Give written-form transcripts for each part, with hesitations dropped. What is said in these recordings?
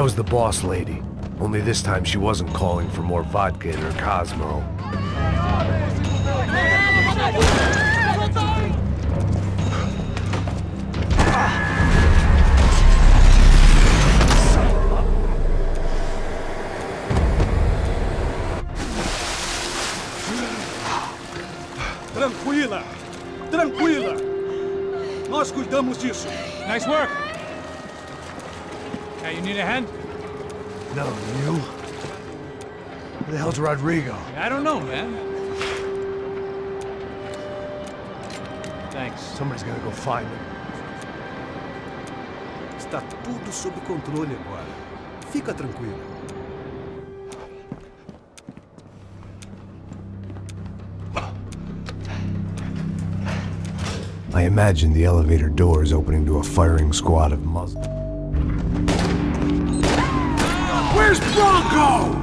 was the boss lady. Only this time she wasn't calling for more vodka in her Cosmo. Tranquila! Tranquila! Nós cuidamos disso. Nice work. Hey, you need a hand? No, you? Where the hell's Rodrigo? I don't know, man. Thanks. Somebody's gonna go find him. Está tudo sob controle agora. Fica tranquilo. I imagine the elevator doors opening to a firing squad of Muslims. Where's Bronco?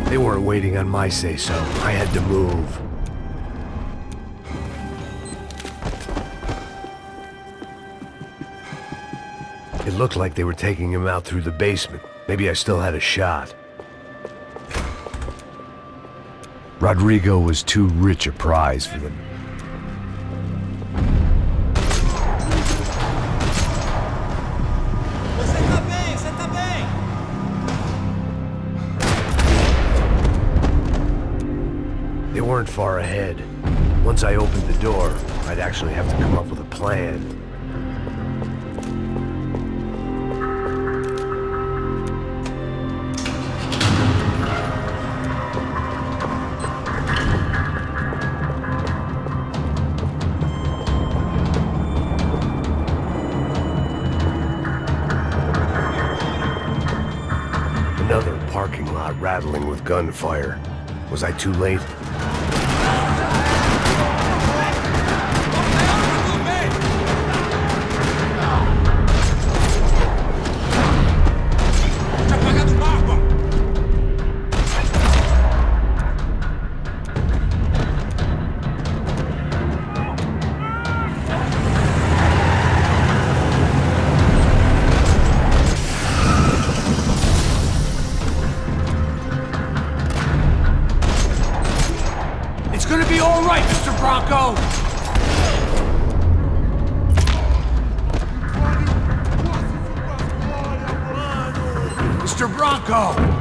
They weren't waiting on my say-so. I had to move. It looked like they were taking him out through the basement. Maybe I still had a shot. Rodrigo was too rich a prize for them. Você tá bem! They weren't far ahead. Once I opened the door, I'd actually have to come up with a plan. Another parking lot rattling with gunfire. Was I too late? It's gonna be all right, Mr. Bronco! Mr. Bronco!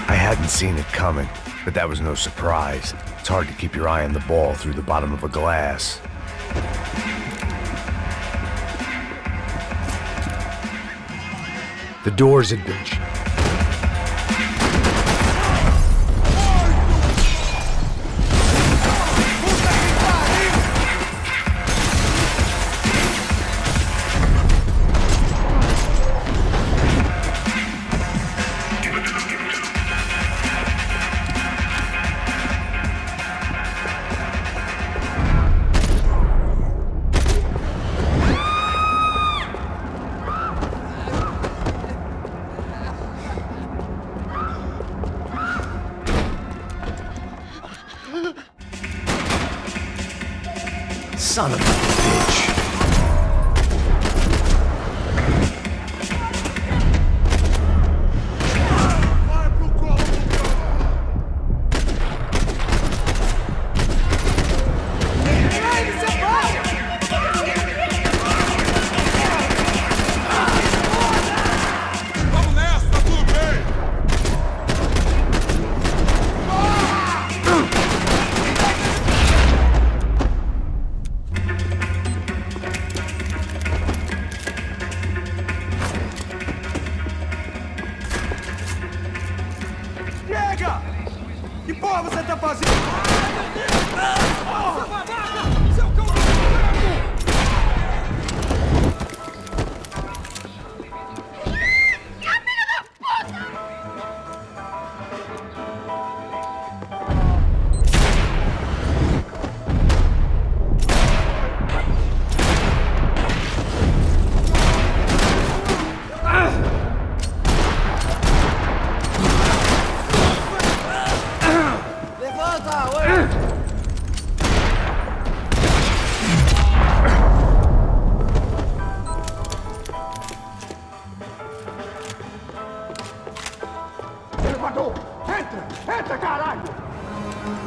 I hadn't seen it coming, but that was no surprise. It's hard to keep your eye on the ball through the bottom of a glass. The doors had been shut. Son of a bitch.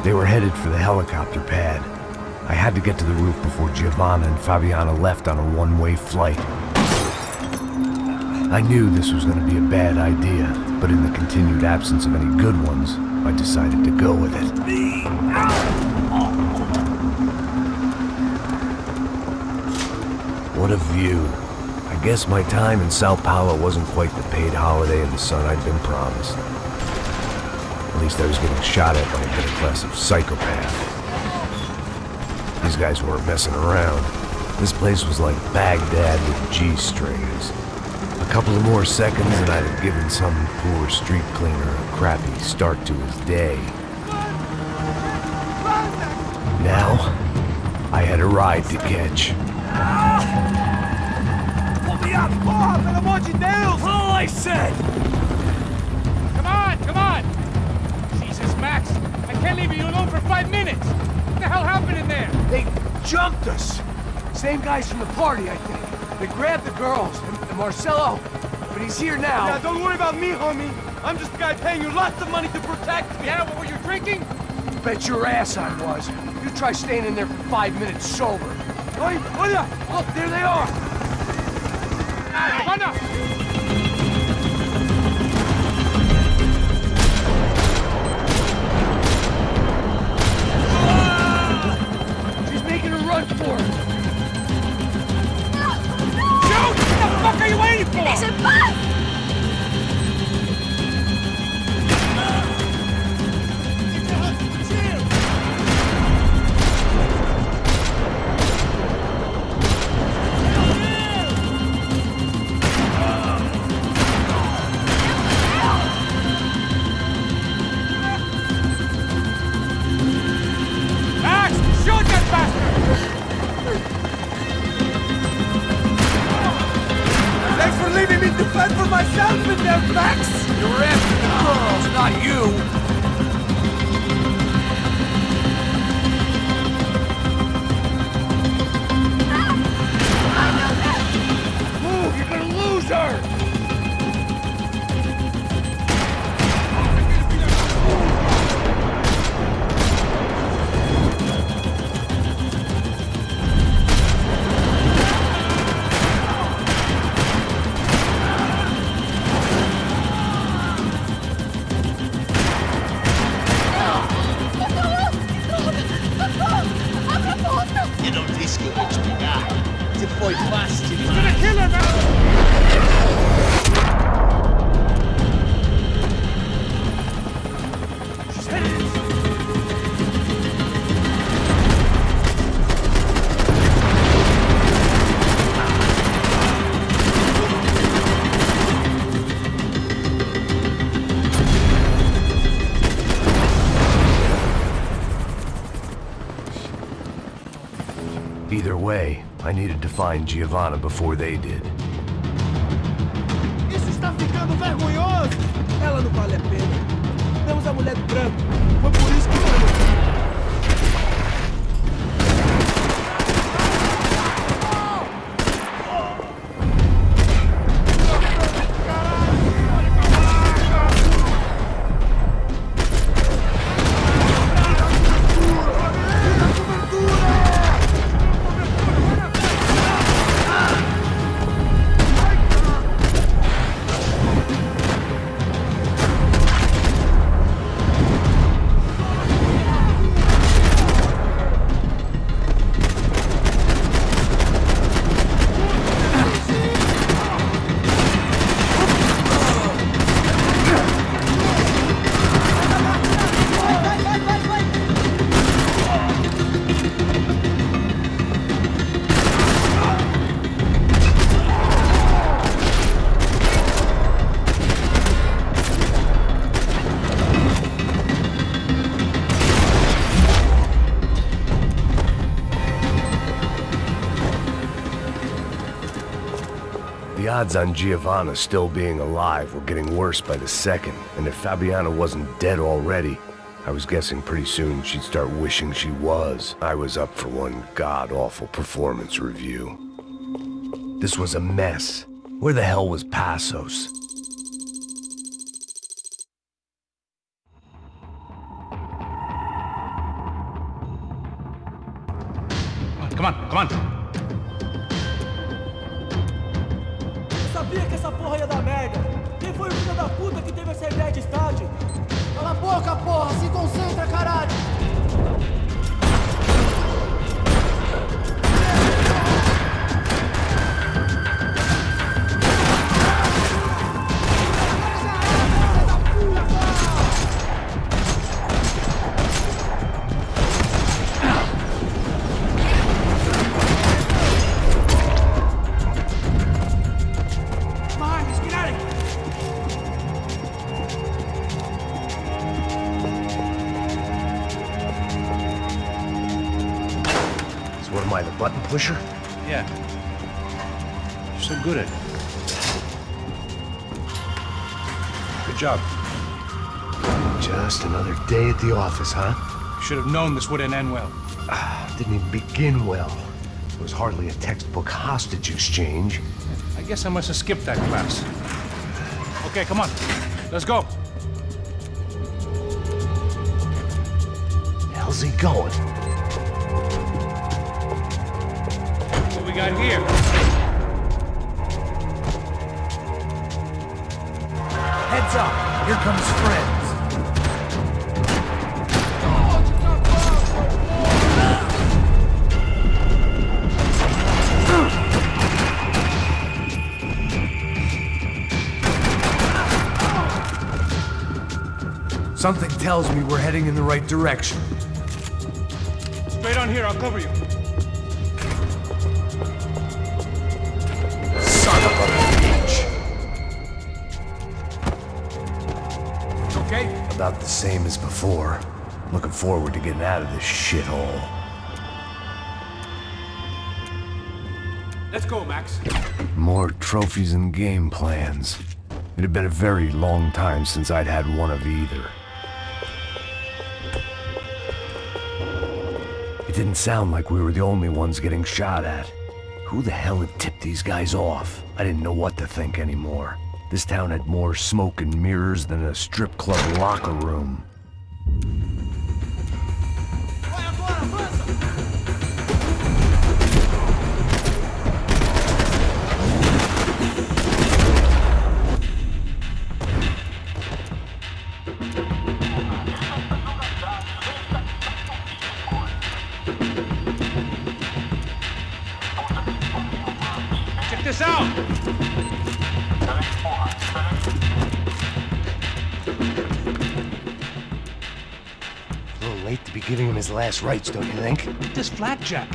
They were headed for the helicopter pad. I had to get to the roof before Giovanna and Fabiana left on a one-way flight. I knew this was going to be a bad idea, but in the continued absence of any good ones, I decided to go with it. What a view. I guess my time in Sao Paulo wasn't quite the paid holiday in the sun I'd been promised. At least I was getting shot at by a better class of psychopath. These guys weren't messing around. This place was like Baghdad with G-strings. A couple of more seconds and I'd have given some poor street cleaner a crappy start to his day. Now, I had a ride to catch. Pull me up! Porra, pelo amor de Deus! All I said! Come on, come on! Jesus, Max, I can't leave you alone for 5 minutes! What the hell happened in there? They jumped us. Same guys from the party, I think. They grabbed the girls, and Marcelo, but he's here now. Yeah, don't worry about me, homie. I'm just a guy paying you lots of money to protect me. Yeah, what were you drinking? Bet your ass I was. You try staying in there for 5 minutes sober. Oi, olha! Look, there they are. Giovanna! She's making a run for it. Shoot! What the fuck are you waiting for? ¡Es en paz! Max, shoot that bastard! Thanks for leaving me to fend for myself in there, Max! You were after the girls, not you. Move, you're gonna lose her. Eu não disse que eu ia te pegar. Você foi fácil. He's gonna kill her, Max! She's headed. Either way, I needed to find Giovanna before they did. Isso está ficando vergonhoso! Ela não vale a pena. Temos a mulher do branco. Foi por isso que... The odds on Giovanna still being alive were getting worse by the second, and if Fabiana wasn't dead already, I was guessing pretty soon she'd start wishing she was. I was up for one god-awful performance review. This was a mess. Where the hell was Passos? Come on, come on. Eu sabia que essa porra ia dar merda. Quem foi o filho da puta que teve essa ideia de estádio? Cala a boca, porra! Se concentra, caralho! Button pusher? Yeah. You're so good at it. Good job. Just another day at the office, huh? Should have known this wouldn't end well. Didn't even begin well. It was hardly a textbook hostage exchange. I guess I must have skipped that class. Okay, come on. Let's go. How's he going? What we got here? Heads up! Here comes friends. Something tells me we're heading in the right direction. Straight on here, I'll cover you. Son of a bitch! Okay? About the same as before. Looking forward to getting out of this shithole. Let's go, Max. More trophies and game plans. It had been a very long time since I'd had one of either. It didn't sound like we were the only ones getting shot at. Who the hell had tipped these guys off? I didn't know what to think anymore. This town had more smoke and mirrors than a strip club locker room. This out! A little late to be giving him his last rites, don't you think? This flapjack.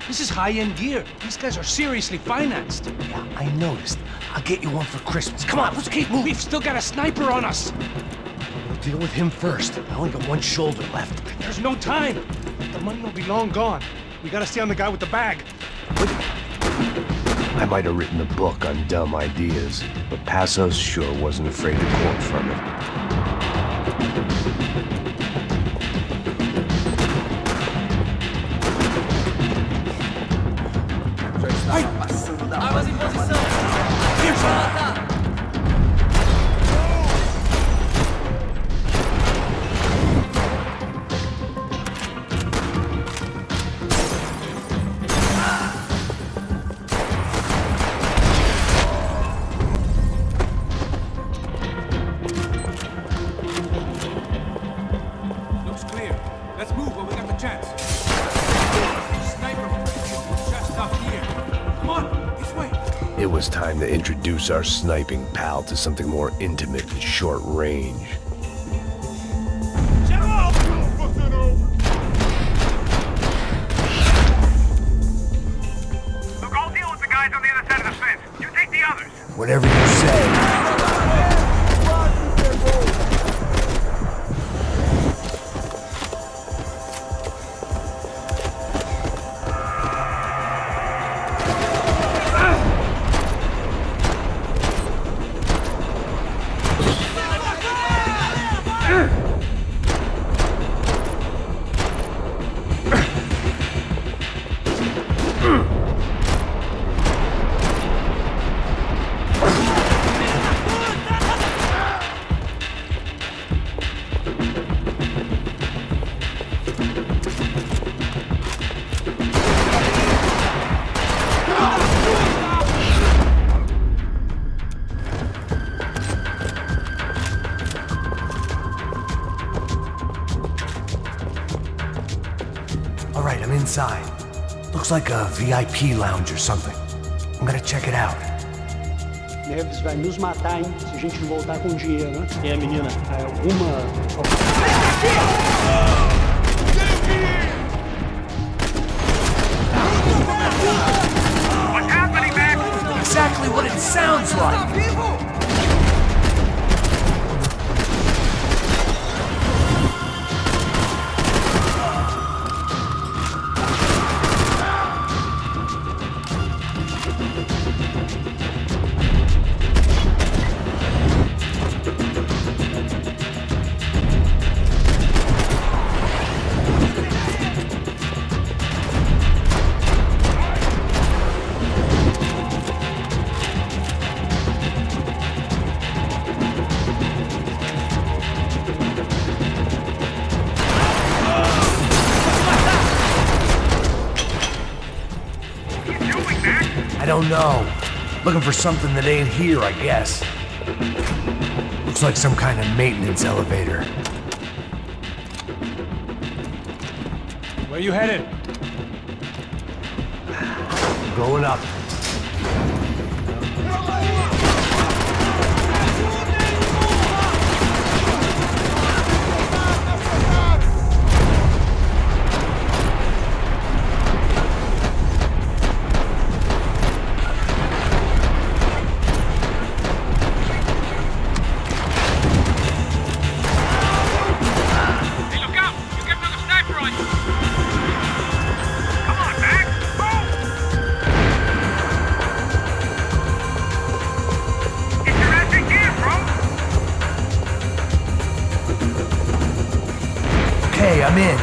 This is high-end gear. These guys are seriously financed. Yeah, I noticed. I'll get you one for Christmas. Come on, let's keep moving. We've still got a sniper on us. We'll deal with him first. I only got one shoulder left. There's no time. The money will be long gone. We gotta stay on the guy with the bag. I might have written a book on dumb ideas, but Passos sure wasn't afraid to quote from it. Armas em posição! Looks clear. Let's move when we got the chance. Sniper just up here. Come on, this way. It was time to introduce our sniping pal to something more intimate and short range. Look, I'll deal with the guys on the other side of the fence. You take the others. Whatever you say. inside. Looks like a VIP lounge or something. I'm gonna check it out. Neves vai nos matar, hein? Se a gente não voltar com dinheiro, né? E a menina, alguma... What's happening, man? Exactly what it sounds like! I don't know. Looking for something that ain't here, I guess. Looks like some kind of maintenance elevator. Where you headed? Going up. I'm in.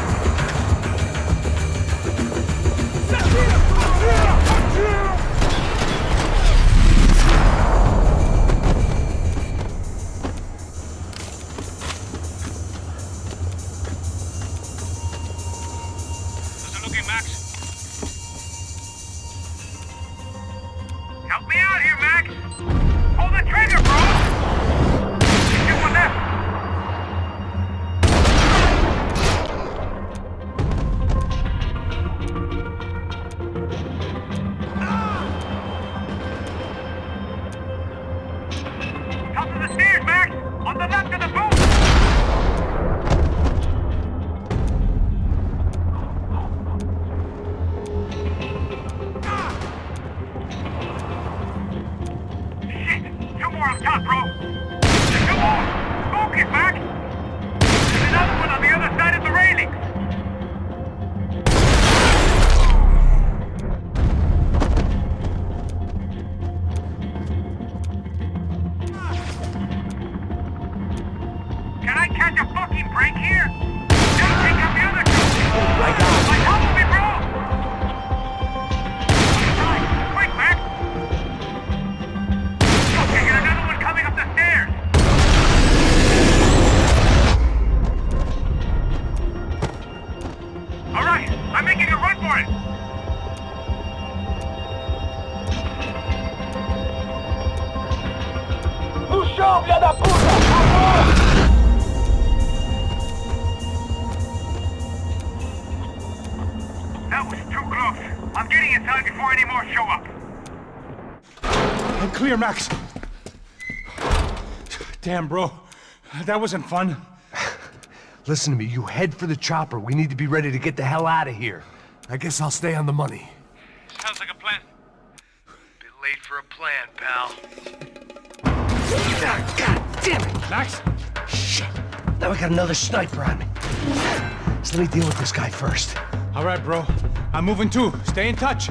How's it looking, Max? Help me out here, Max! Pull the trigger, bro! Get one left! That was too close. I'm getting inside before any more show up. Clear, Max. Damn, bro. That wasn't fun. Listen to me, you head for the chopper. We need to be ready to get the hell out of here. I guess I'll stay on the money. Sounds like a plan. Bit late for a plan, pal. God damn it! Max? Shit. Now we got another sniper on me. So let me deal with this guy first. All right, bro. I'm moving too. Stay in touch.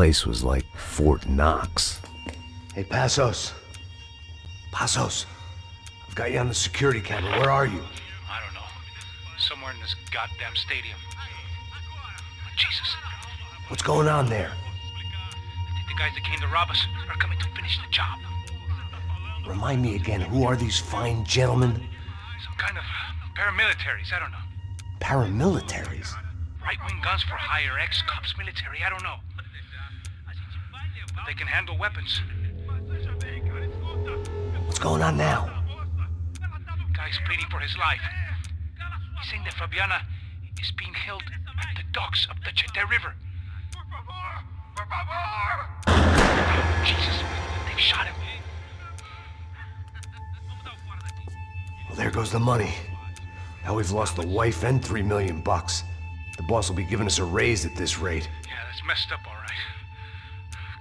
place was like Fort Knox. Hey, Passos. Passos. I've got you on the security camera. Where are you? I don't know. Somewhere in this goddamn stadium. Jesus. What's going on there? I think the guys that came to rob us are coming to finish the job. Remind me again, who are these fine gentlemen? Some kind of paramilitaries, I don't know. Paramilitaries? Right-wing guns for hire, ex-cops military, I don't know. But they can handle weapons. What's going on now? Guy's pleading for his life. He's saying that Fabiana is being held at the docks of the Chete River. Jesus, they've shot him. Well, there goes the money. Now we've lost the wife and $3 million. The boss will be giving us a raise at this rate. Yeah, that's messed up, all right.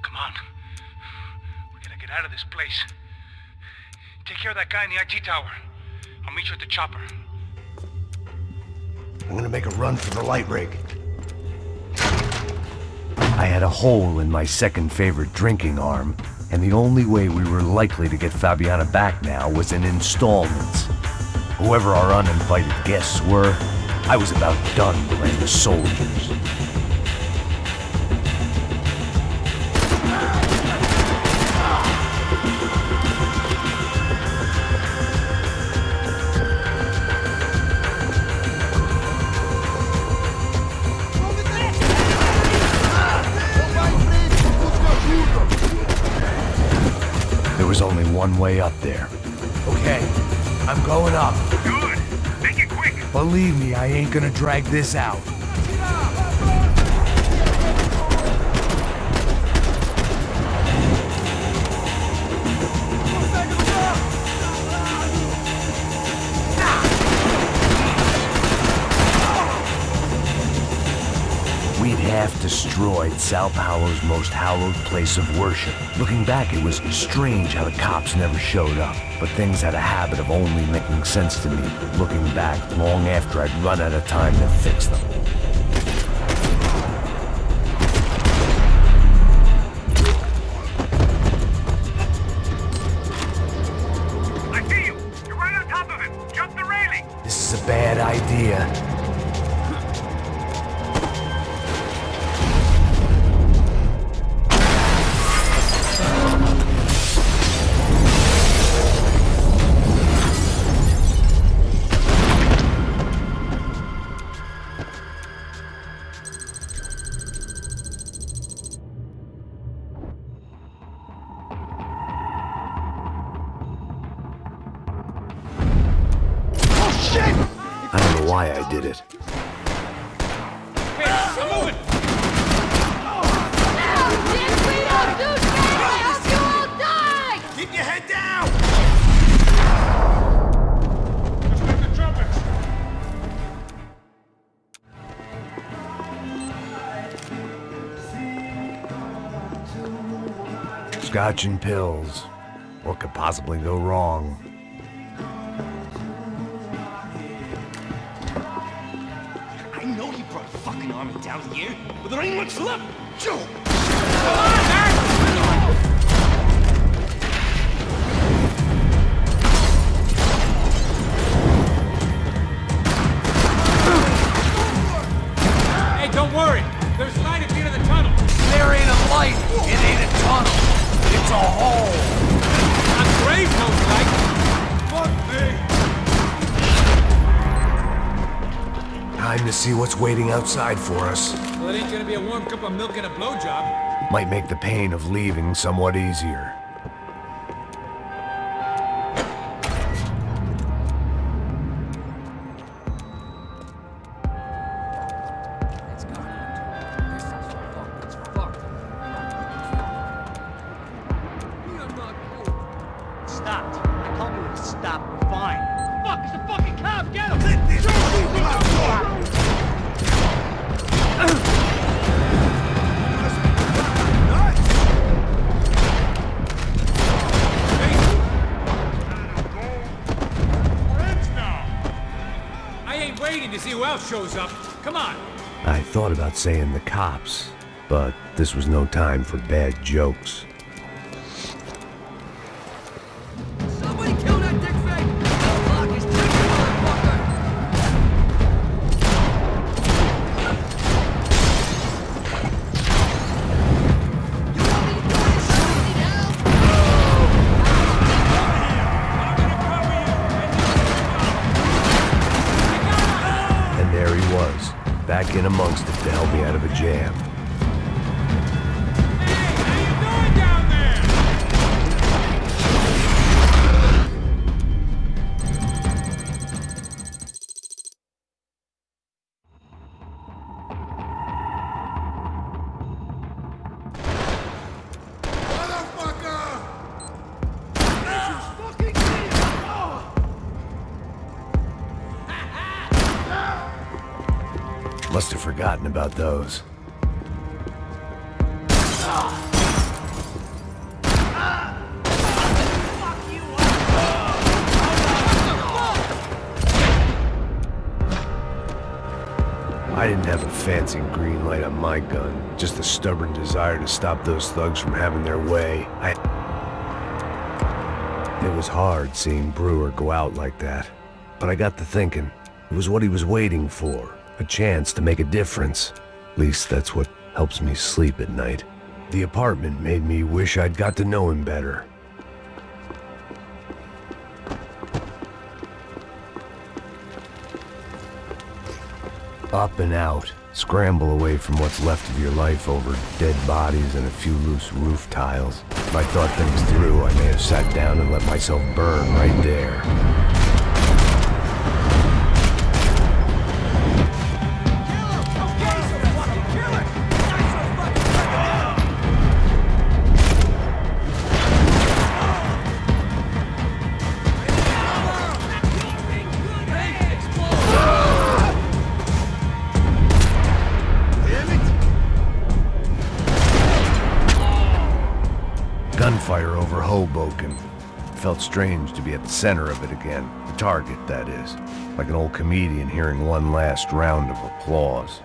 Come on. We gotta get out of this place. Take care of that guy in the IT tower. I'll meet you at the chopper. I'm gonna make a run for the light rig. I had a hole in my second favorite drinking arm, and the only way we were likely to get Fabiana back now was in installments. Whoever our uninvited guests were, I was about done playing the soldiers. There was only one way up there. Okay, I'm going up. Good. Make it quick. Believe me, I ain't gonna drag this out. We'd half destroyed Sao Paulo's most hallowed place of worship. Looking back, it was strange how the cops never showed up. But things had a habit of only making sense to me, looking back long after I'd run out of time to fix them. I see you. You're right on top of him. Jump the railing. This is a bad idea. I don't know why I did it. Hey, I'm moving! Keep your head down! Let's make the trumpets! Scotch and pills. What could possibly go wrong? I know he brought a fucking army down here, but there ain't much left. Joe! Hey, don't worry. There's light at the end of the tunnel. There ain't a light. It ain't a tunnel. It's a hole. On grave, most likely. Fuck me. Time to see what's waiting outside for us. Well, it ain't gonna be a warm cup of milk and a blowjob. Might make the pain of leaving somewhat easier. Stopped. I told you to stop. We're fine. Fuck, it's the fucking cops! Get him! I ain't waiting to see who else shows up. Come on. I thought about saying the cops, But this was no time for bad jokes. Somebody kill that dick fake! Lock his dick, motherfucker! You want me to do this? Somebody help! And there he was, back in amongst it to help me out of a jam. Must have forgotten about those. I didn't have a fancy green light on my gun, just a stubborn desire to stop those thugs from having their way. It was hard seeing Brewer go out like that, but I got to thinking, it was what he was waiting for. A chance to make a difference. At least that's what helps me sleep at night. The apartment made me wish I'd got to know him better. Up and out. Scramble away from what's left of your life over dead bodies and a few loose roof tiles. If I thought things through, I may have sat down and let myself burn right there. Gunfire over Hoboken. It felt strange to be at the center of it again. The target, that is. Like an old comedian hearing one last round of applause.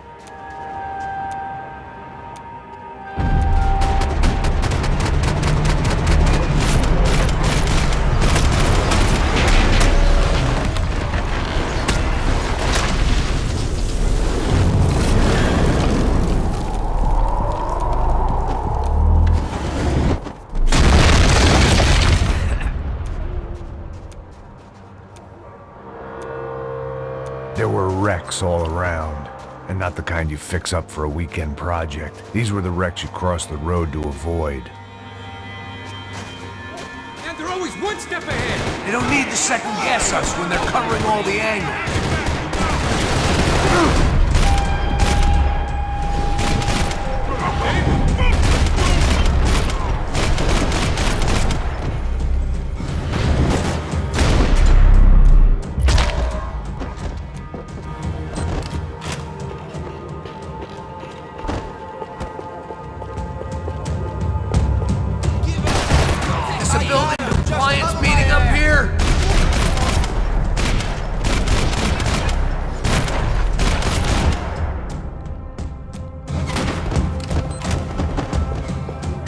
There were wrecks all around, and not the kind you fix up for a weekend project. These were the wrecks you cross the road to avoid. And they're always one step ahead! They don't need to second guess us when they're covering all the angles.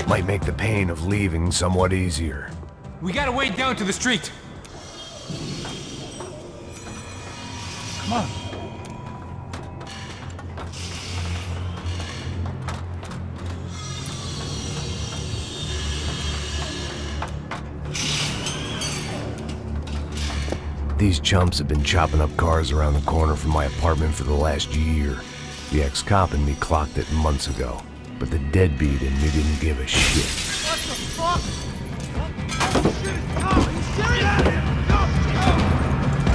Might make the pain of leaving somewhat easier. We gotta wade down to the street. Come on. These chumps have been chopping up cars around the corner from my apartment for the last year. The ex-cop in me clocked it months ago, but the deadbeat in me didn't give a shit. What the fuck? Oh, shit! No, he's serious! No!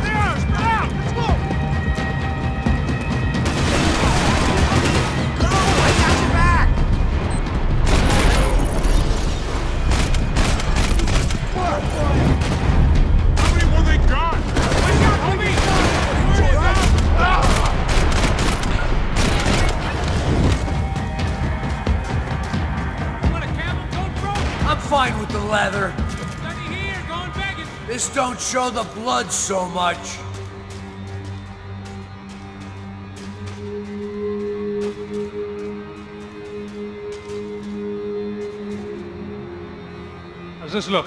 There! Spread out! Let's go! Go! I got your back! What? How many more they got? Wake up, homie! I'm fine with the leather. Study here, going begging. This don't show the blood so much. How's this look?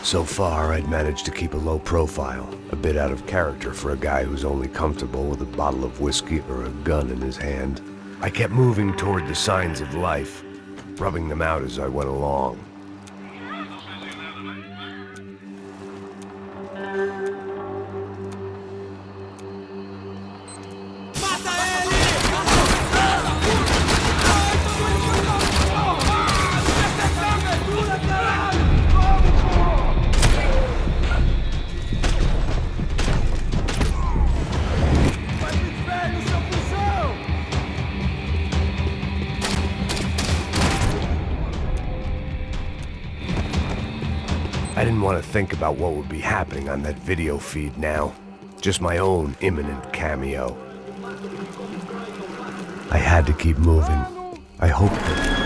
So far, I'd managed to keep a low profile, a bit out of character for a guy who's only comfortable with a bottle of whiskey or a gun in his hand. I kept moving toward the signs of life, rubbing them out as I went along. I didn't want to think about what would be happening on that video feed now. Just my own imminent cameo. I had to keep moving. I hoped that...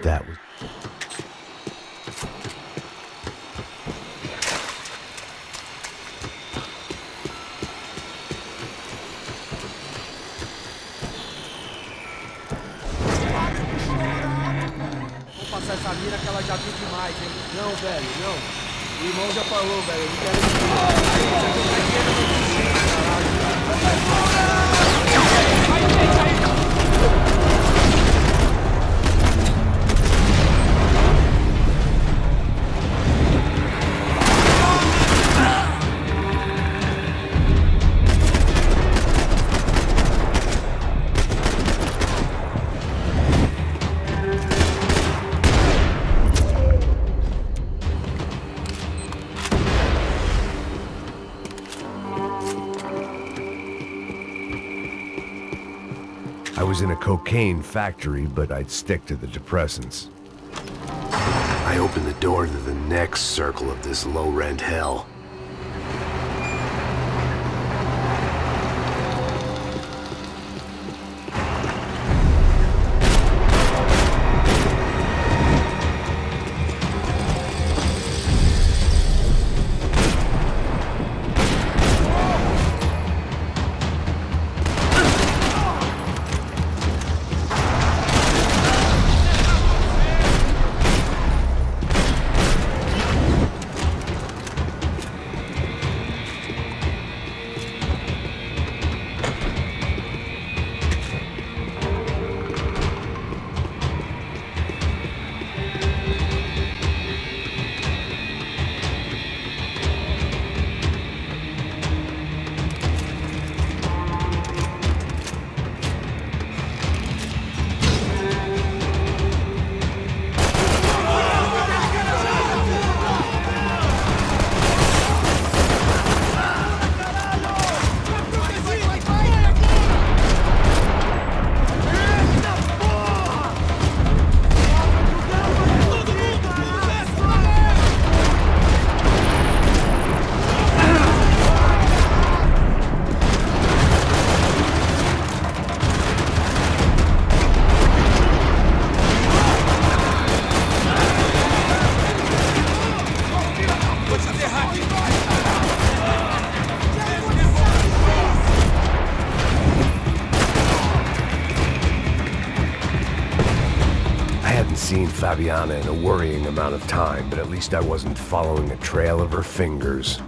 That was... Vou passar essa mira que ela já viu demais, hein? Não, velho, não. O irmão já falou, velho. Eu não quero... I was in a cocaine factory, but I'd stick to the depressants. I opened the door to the next circle of this low-rent hell. hadn't seen Fabiana in a worrying amount of time, but at least I wasn't following a trail of her fingers.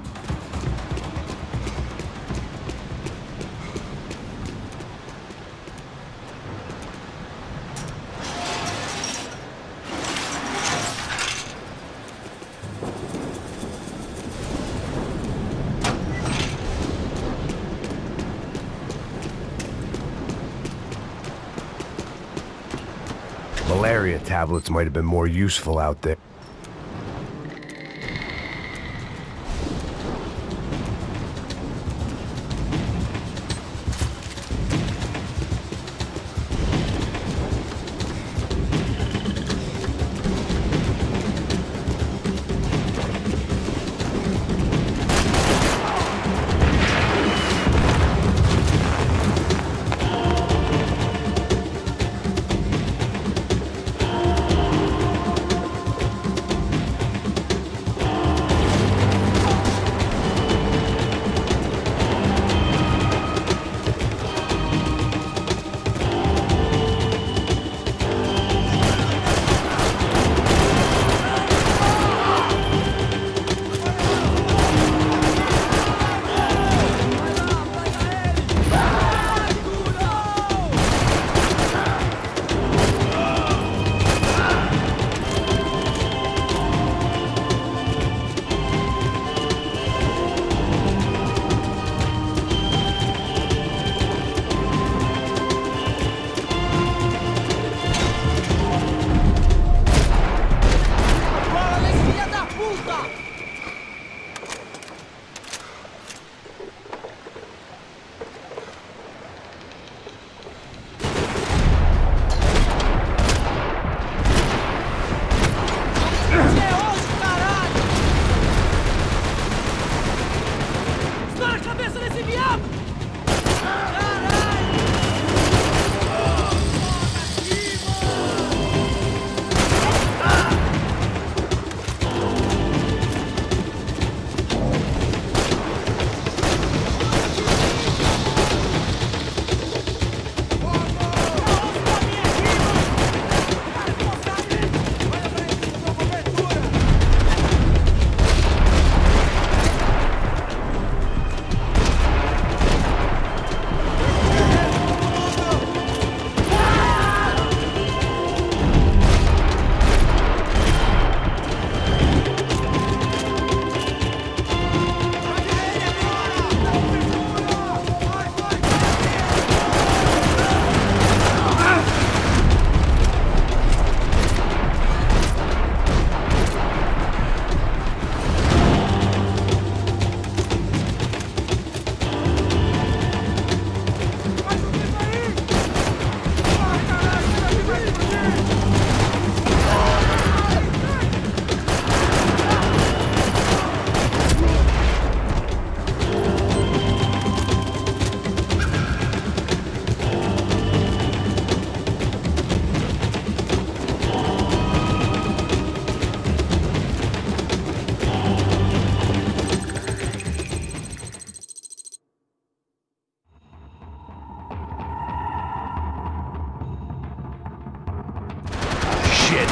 Malaria tablets might have been more useful out there.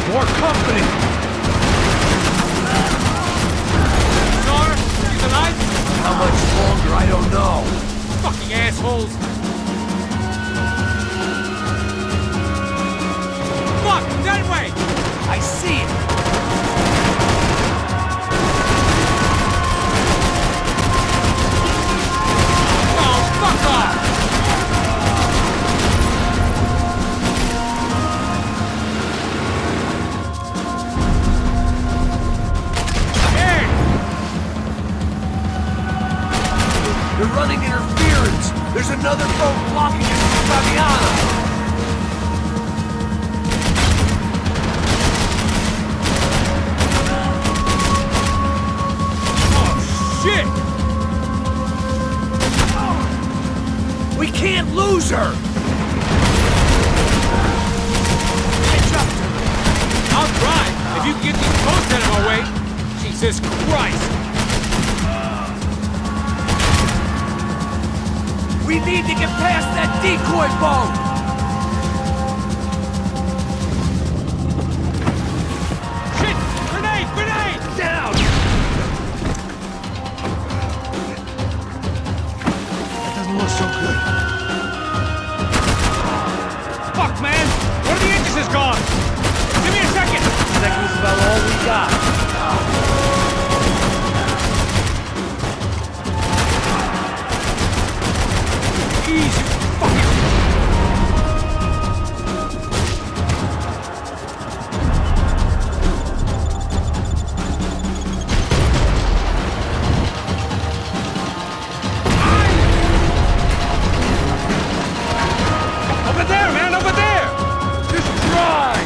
More company! Sir, he's alive? How much longer? I don't know. Fucking assholes! Fuck! That way! I see it! Oh, fuck off! They're running interference! There's another boat blocking it from Fabiana! Shit! We can't lose her! Catch up to her! I'll try, if you can get these boats out of my way! Jesus Christ! We need to get past that decoy boat! God! Easy, fucking... Over there, man, over there! Just try!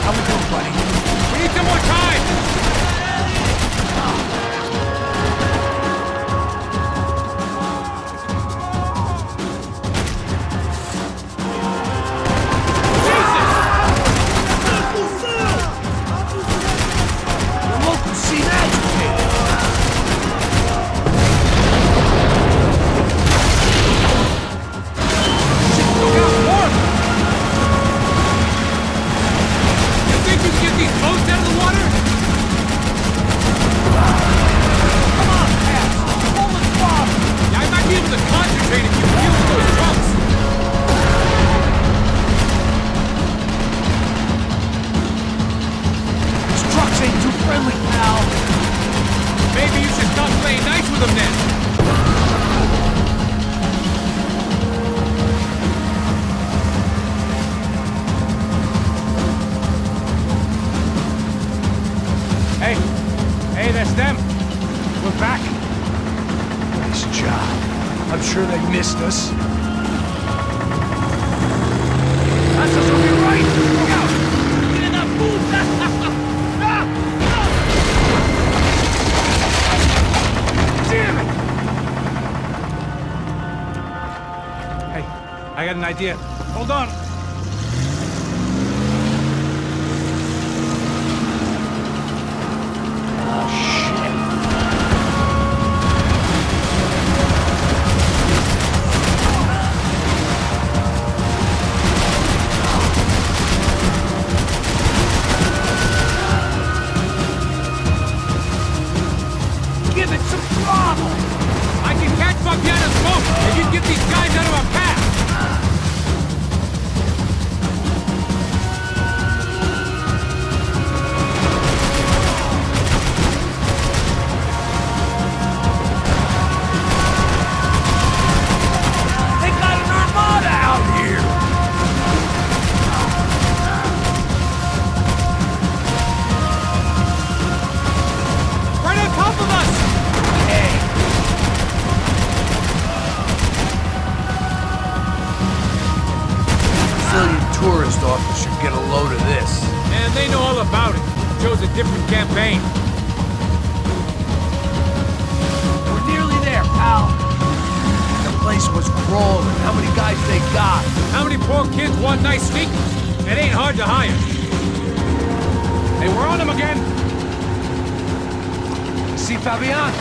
How we doing, buddy? We need some more time! The local scene agitated! Look out, more! You think you can get these boats out of the water? Come on, Pat! Pull the spot! Yeah, I might be able to concentrate if you deal with those drunks. These trucks ain't too friendly, pal! Maybe you should stop playing nice with them then. Hey, hey, that's them. We're back. Nice job. I'm sure they missed us. That's us on your right! Look out! Get in that booth! Damn it! Hey, I got an idea. Hold on. Give it some throttle! I can catch Fabiana's boat if you get these guys out of our path. They got an armada out here! Right on top of us! Hey! Brazilian tourist office should get a load of this. And they know all about it. Chose a different campaign. We're nearly there, pal. The place was crawling. How many guys they got? How many poor kids want nice sneakers? It ain't hard to hire. Hey, we're on them again. See Fabian?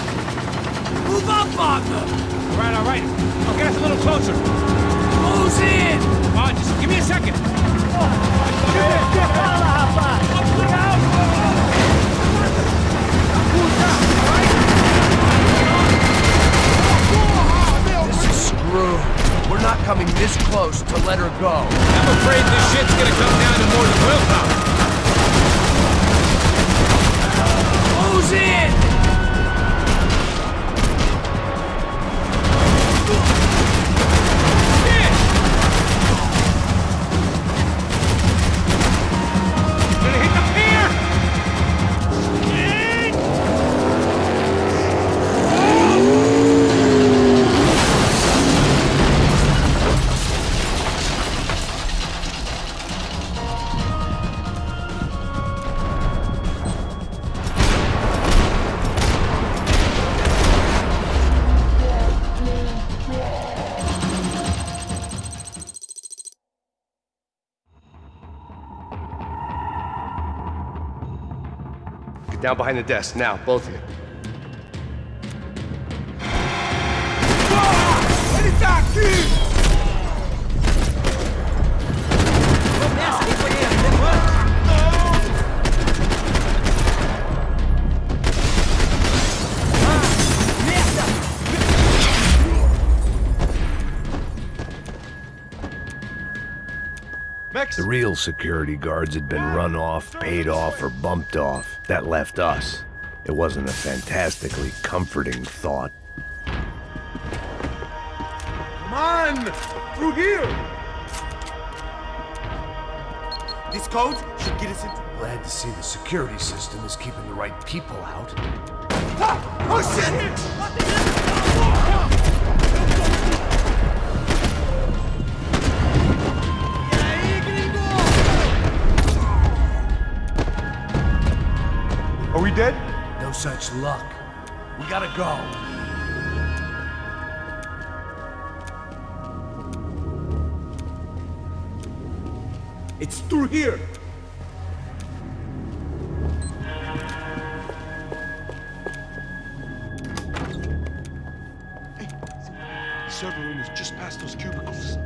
Move up on them! All right, all right. I'll get us a little closer. Who's in? Just give me a second. This is screwed. We're not coming this close to let her go. I'm afraid this shit's gonna come down to more than willpower. Who's in? Shit! Gonna hit the pier! Get down behind the desk, now, both of you. The real security guards had been run off, paid off, or bumped off. That left us. It wasn't a fantastically comforting thought. Come on! Through here! These codes should get us in. Glad to see the security system is keeping the right people out. Ah! Oh shit! Are we dead? No such luck. We gotta go. It's through here! Hey, the server room is just past those cubicles.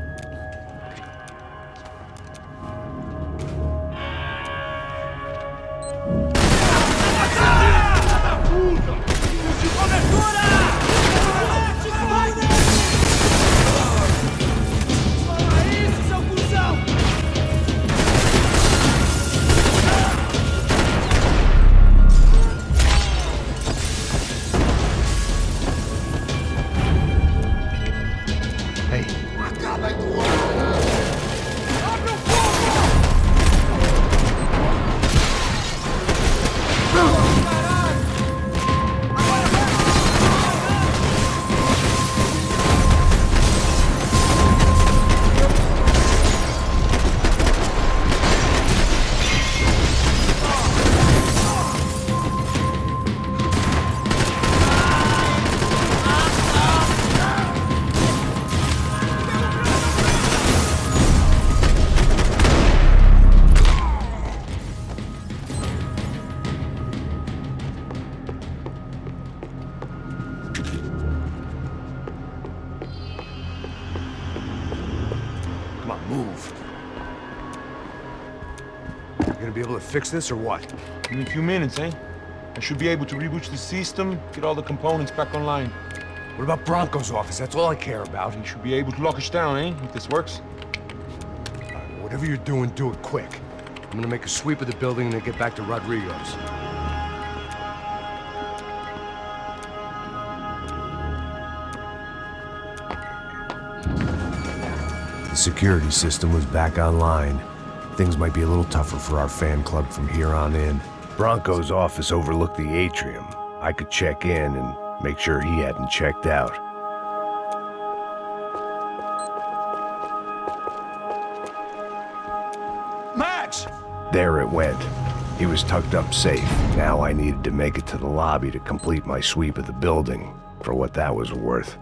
Move. You gonna be able to fix this or what? In a few minutes, eh? I should be able to reboot the system, get all the components back online. What about Bronco's office? That's all I care about. He should be able to lock us down, eh? If this works. Whatever you're doing, do it quick. I'm gonna make a sweep of the building and then get back to Rodrigo's. The security system was back online. Things might be a little tougher for our fan club from here on in. Bronco's office overlooked the atrium. I could check in and make sure he hadn't checked out. Max! There it went. He was tucked up safe. Now I needed to make it to the lobby to complete my sweep of the building, for what that was worth.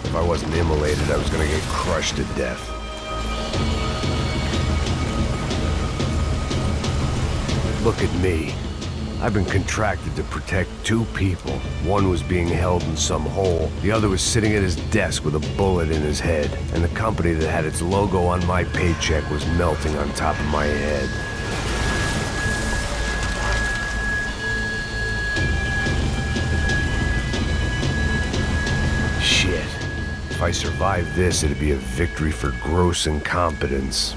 If I wasn't immolated, I was gonna get crushed to death. Look at me. I've been contracted to protect two people. One was being held in some hole. The other was sitting at his desk with a bullet in his head. And the company that had its logo on my paycheck was melting on top of my head. Shit. If I survived this, it'd be a victory for gross incompetence.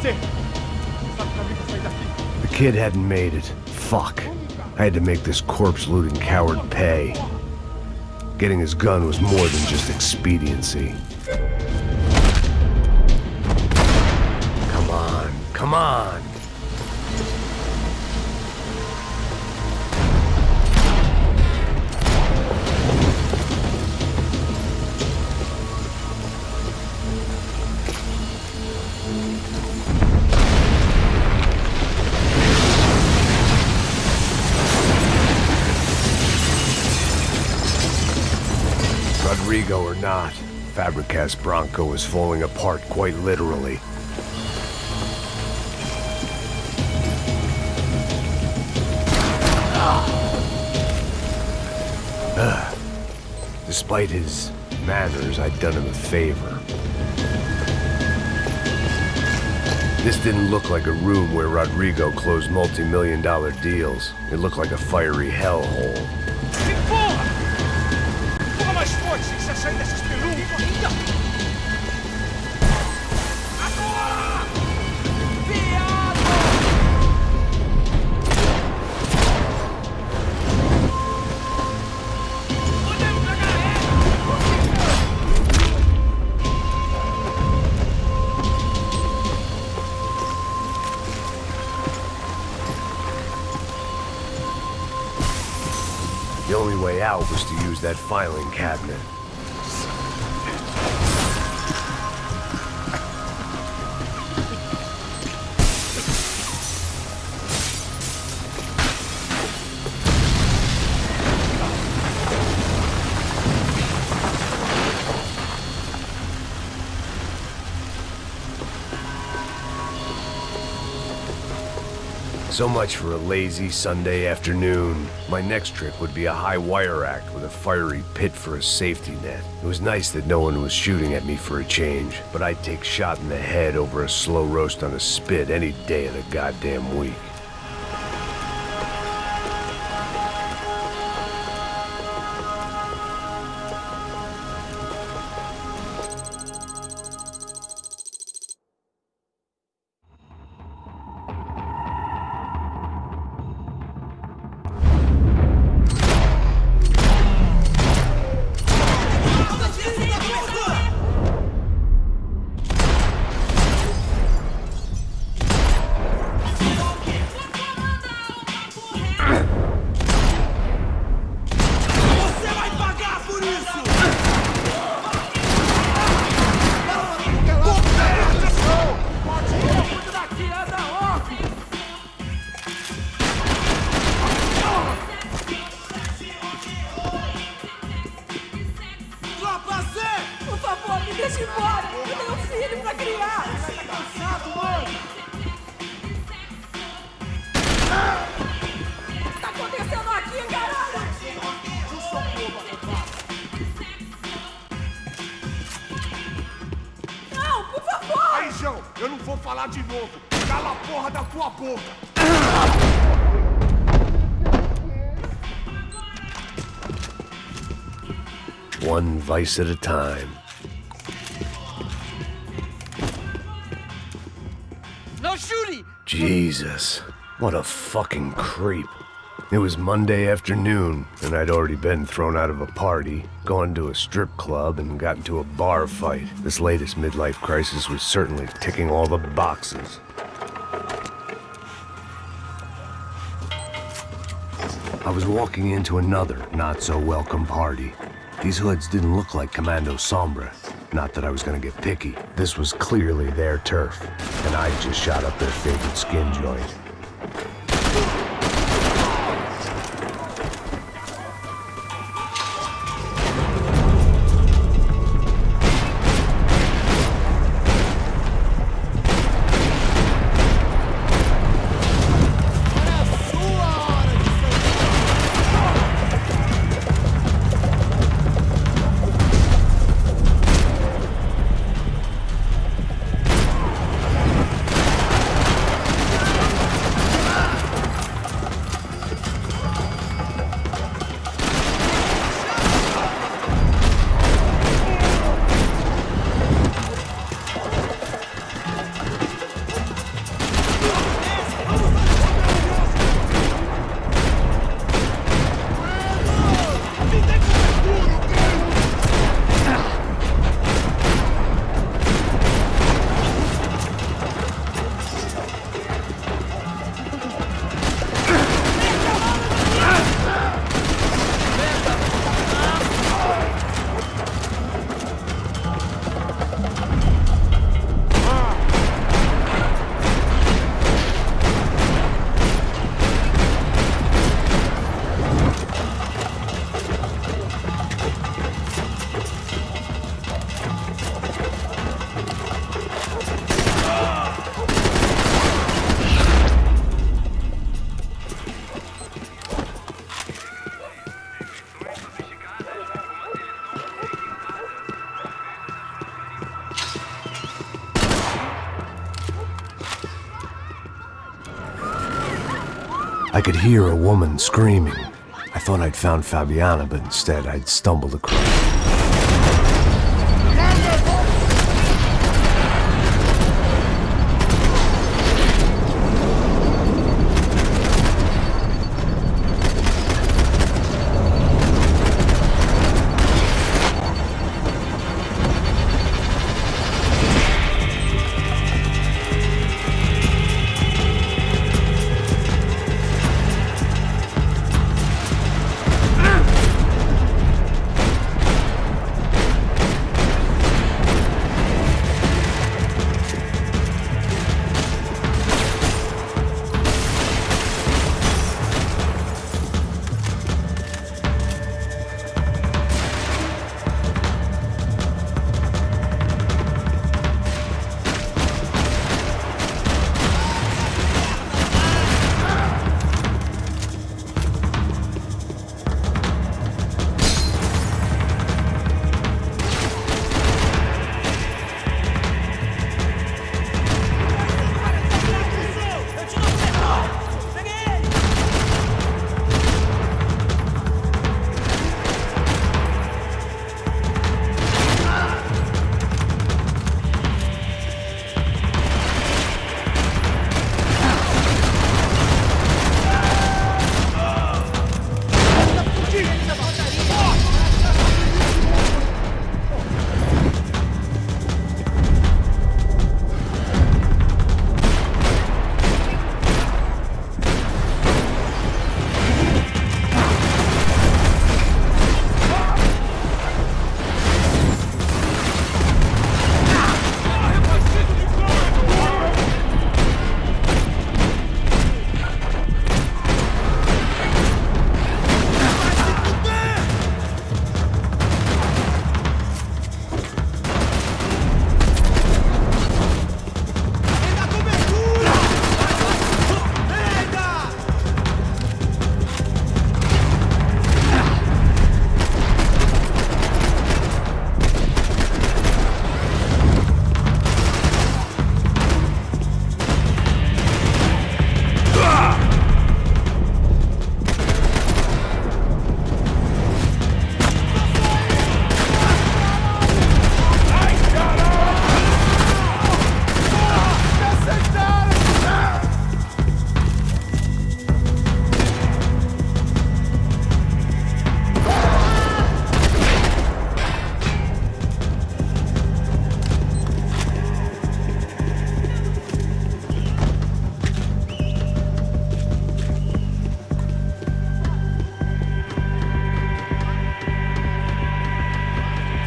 The kid hadn't made it. Fuck. I had to make this corpse-looting coward pay. Getting his gun was more than just expediency. Come on, come on! Rodrigo or not, Fabricas Bronco was falling apart quite literally. Despite his manners, I'd done him a favor. This didn't look like a room where Rodrigo closed multi-million-dollar deals. It looked like a fiery hellhole. Mais forte, sem você sair dessas perucas. Agora! Viado! Podemos pegar The only way out was to use that filing cabinet. So much for a lazy Sunday afternoon. My next trick would be a high wire act with a fiery pit for a safety net. It was nice that no one was shooting at me for a change, but I'd take shot in the head over a slow roast on a spit any day of the goddamn week. Eu não vou falar de novo. Cala a porra da tua boca. One vice at a time. No shooting! Jesus, what a fucking creep. It was Monday afternoon, and I'd already been thrown out of a party, gone to a strip club, and got into a bar fight. This latest midlife crisis was certainly ticking all the boxes. I was walking into another not-so-welcome party. These hoods didn't look like Commando Sombra. Not that I was gonna get picky. This was clearly their turf, and I just shot up their favorite skin joint. I could hear a woman screaming. I thought I'd found Fabiana, but instead I'd stumbled across.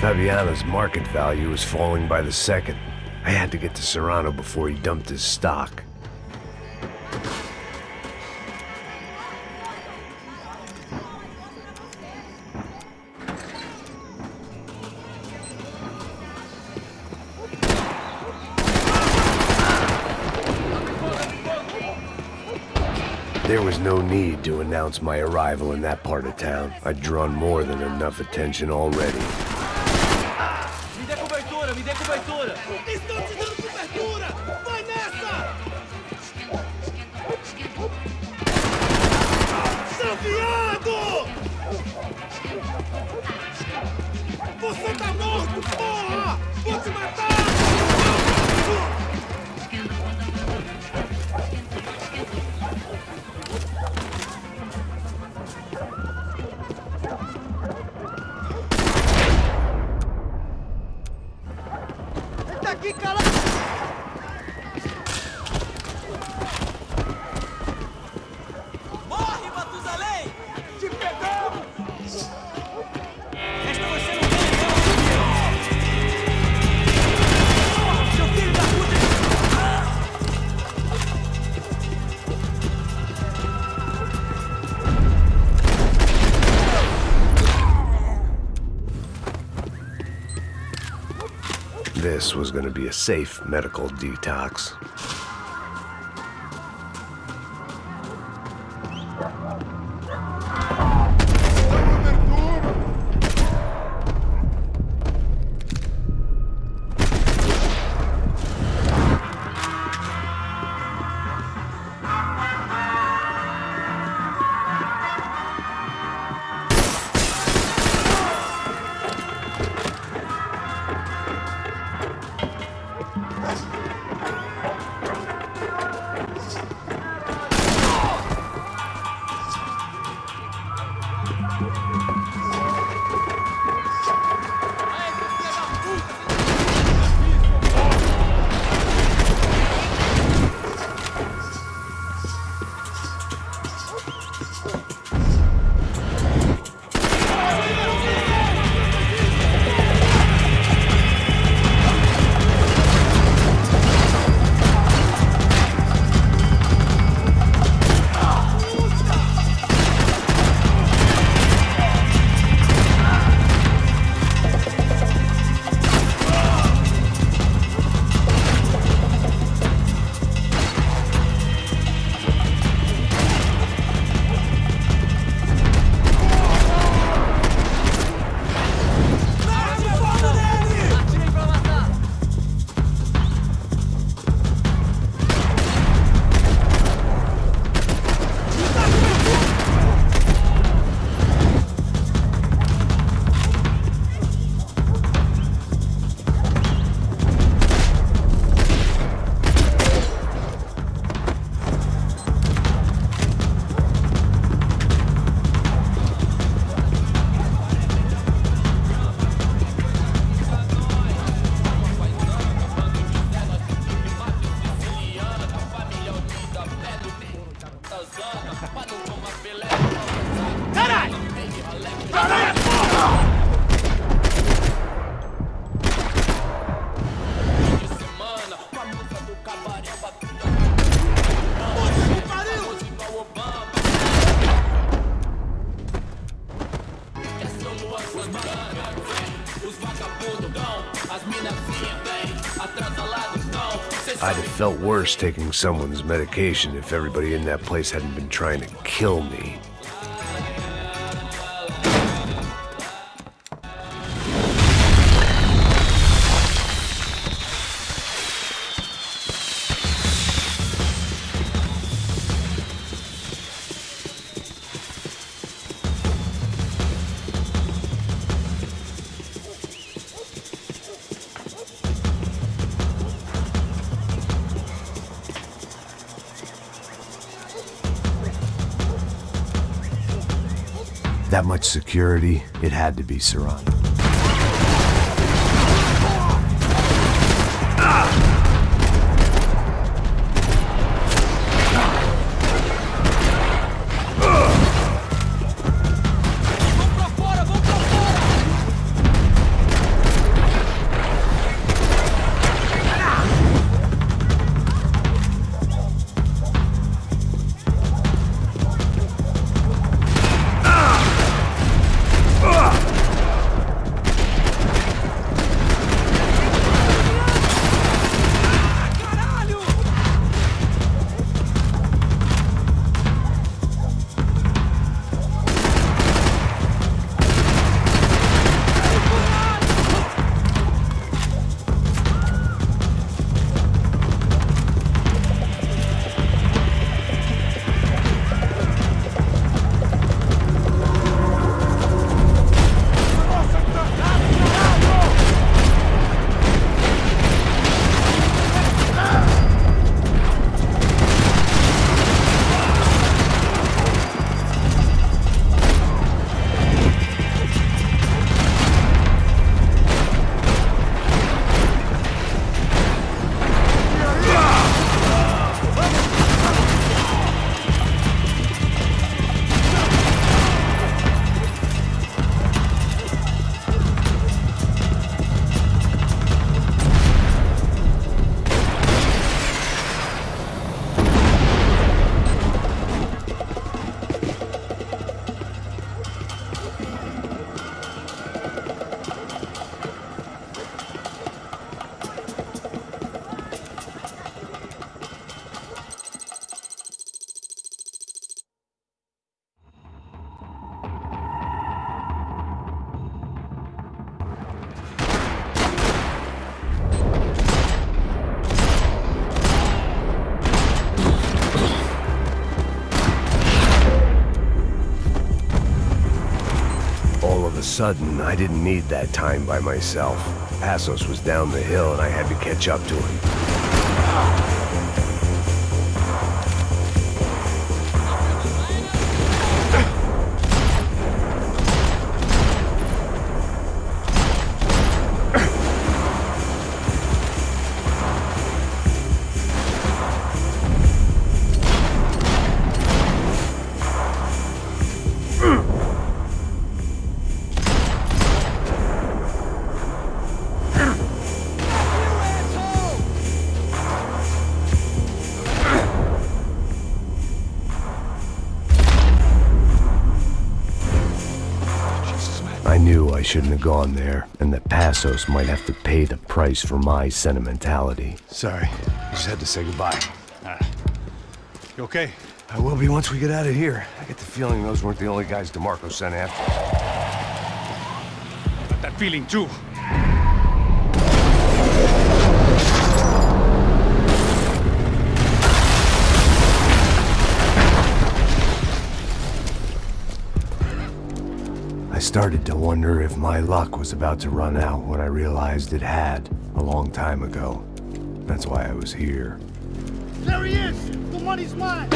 Fabiana's market value was falling by the second. I had to get to Serrano before he dumped his stock. There was no need to announce my arrival in that part of town. I'd drawn more than enough attention already. Me dê cobertura! Estou te dando cobertura! Vai nessa! Seu viado! Você tá morto, porra! Vou te matar! Morre, Matusalém! Te pegamos! Esta você não tem, seu filho da puta! This was going to be a safe medical detox. I'd have felt worse taking someone's medication if everybody in that place hadn't been trying to kill me. That much security, it had to be Serrano. Sudden, I didn't need that time by myself. Passos was down the hill and I had to catch up to him. I knew I shouldn't have gone there, and that Passos might have to pay the price for my sentimentality. Sorry, I just had to say goodbye. You okay? I will be once we get out of here. I get the feeling those weren't the only guys DeMarco sent after us. Got that feeling too. I started to wonder if my luck was about to run out when I realized it had, a long time ago. That's why I was here. There he is! The money's mine!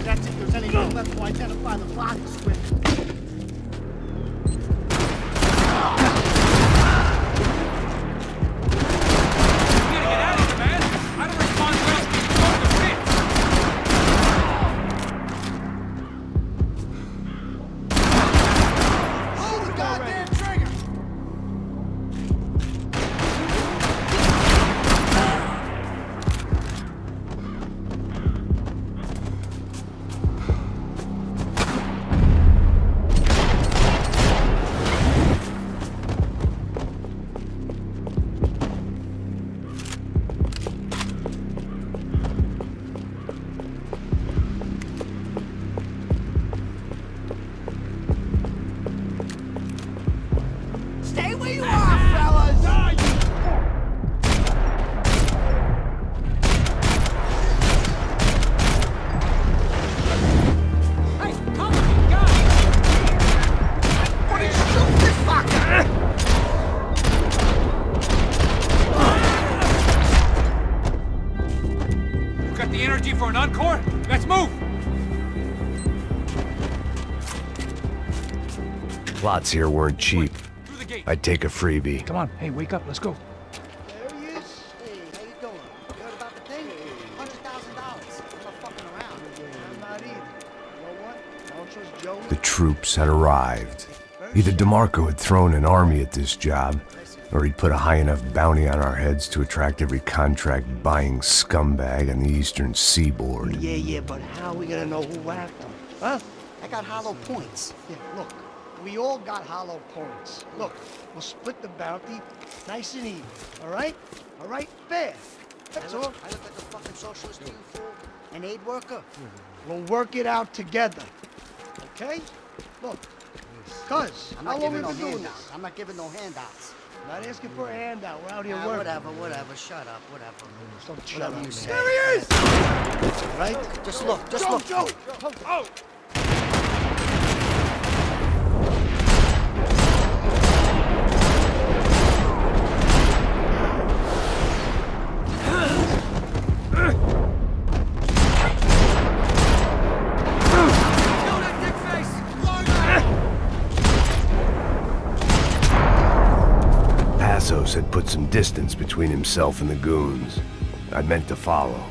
That's if there's anyone left to identify the bodies with. on, Cor. Let's move. Plots here weren't cheap. Through the gate. I'd take a freebie. Come on, hey, wake up, let's go. There he is. Hey, how you doing? You heard about the thing? $100,000. I'm not fucking around. I'm not either. You know what? I don't trust Joey. The troops had arrived. Either DeMarco had thrown an army at this job, or he'd put a high enough bounty on our heads to attract every contract-buying scumbag on the eastern seaboard. Yeah, but how are we gonna know who whacked him? Huh? I got hollow points. Yeah, look. We all got hollow points. Look, we'll split the bounty nice and even. All right? All right? Fair. That's all. I look like a fucking socialist to you, fool. An aid worker? We'll work it out together. Okay? Look. Cuz, I'm how not long we giving no been doing handouts. this? I'm not giving no handouts. Not asking for a handout. We're out here working. Whatever. Shut up, whatever. Don't shut Whatever up, you man. say. There he is! Right? Just look, look. Joe! Oh! Passos had put some distance between himself and the goons. I meant to follow.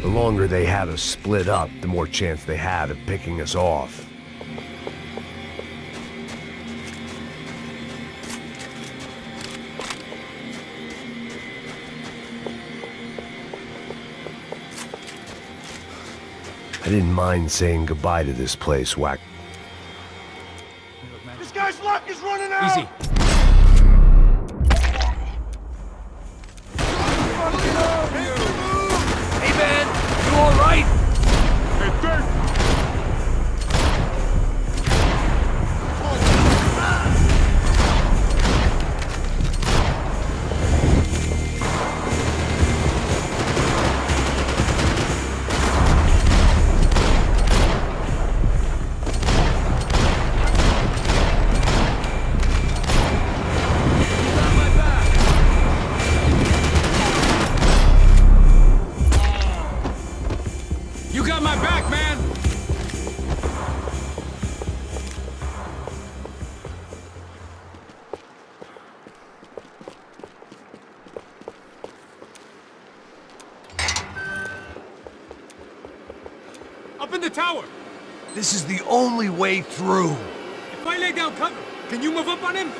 The longer they had us split up, the more chance they had of picking us off. I didn't mind saying goodbye to this place, Whack. This guy's luck is running out! Easy. Hey man, you alright? You got my back, man. Up in the tower. This is the only way through. If I lay down cover, can you move up on him?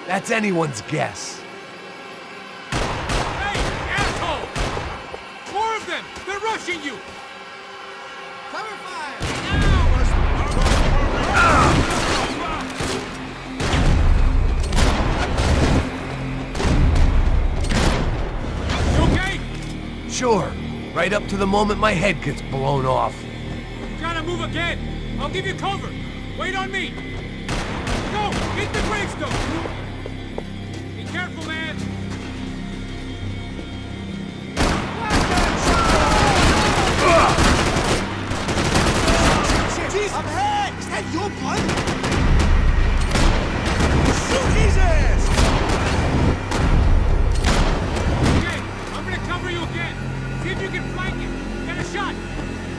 That's anyone's guess. Hey, asshole! 4 of them! They're rushing you! Cover fire! You okay? Sure, right up to the moment my head gets blown off. Gotta move again! I'll give you cover! Wait on me! Go! Hit the gravestone! Be careful, man! Jesus! Up ahead! Is that your blood? Shoot his ass! Okay, I'm gonna cover you again. See if you can flank him. Get a shot.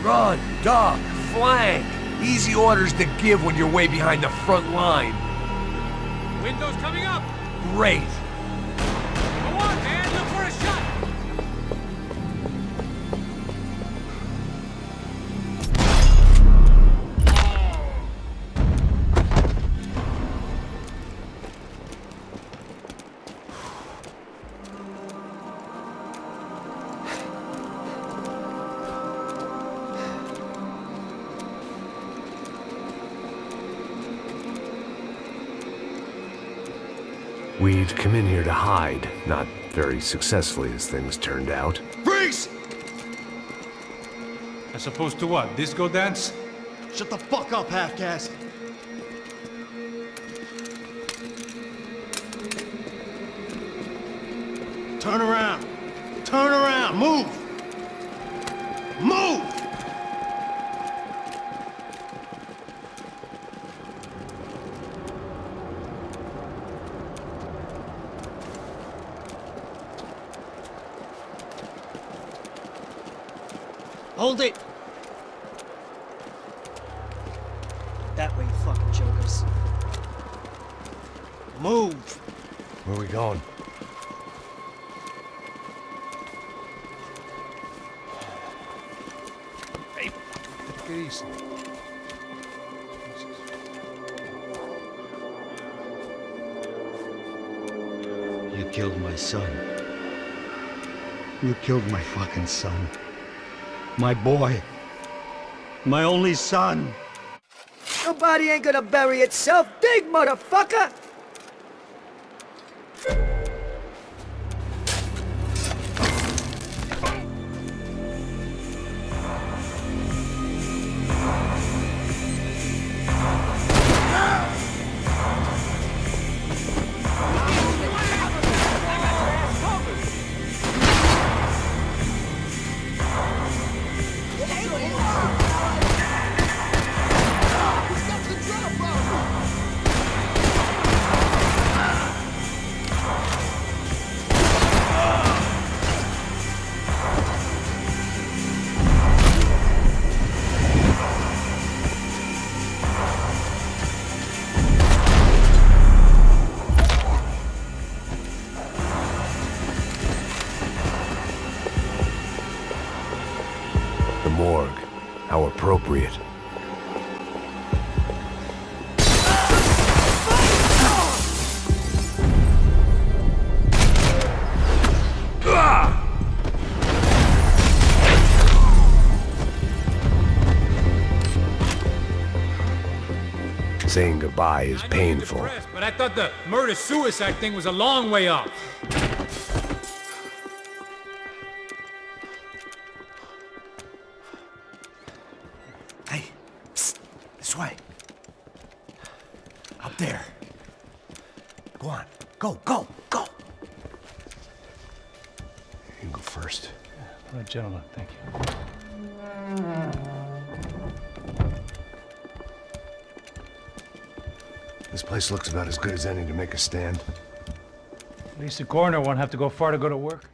Run, duck, flank. Easy orders to give when you're way behind the front line. Window's coming up. Great. Go on, man. Look for a shot. We'd come in here to hide, not very successfully as things turned out. Freeze! As opposed to what? Disco dance? Shut the fuck up, half-caste. Turn around. Turn around. Move. Move! Hold it! That way, you fucking jokers. Move! Where are we going? Easy. You killed my son. You killed my fucking son. My boy. My only son. Your body ain't gonna bury itself. Dig, motherfucker! Morgue. How appropriate. Saying goodbye is painful. But I thought the murder-suicide thing was a long way off. Hey, psst, this way. Up there. Go on. Go, go, go. You go first. All right, gentlemen, thank you. This place looks about as good as any to make a stand. At least the coroner won't have to go far to go to work.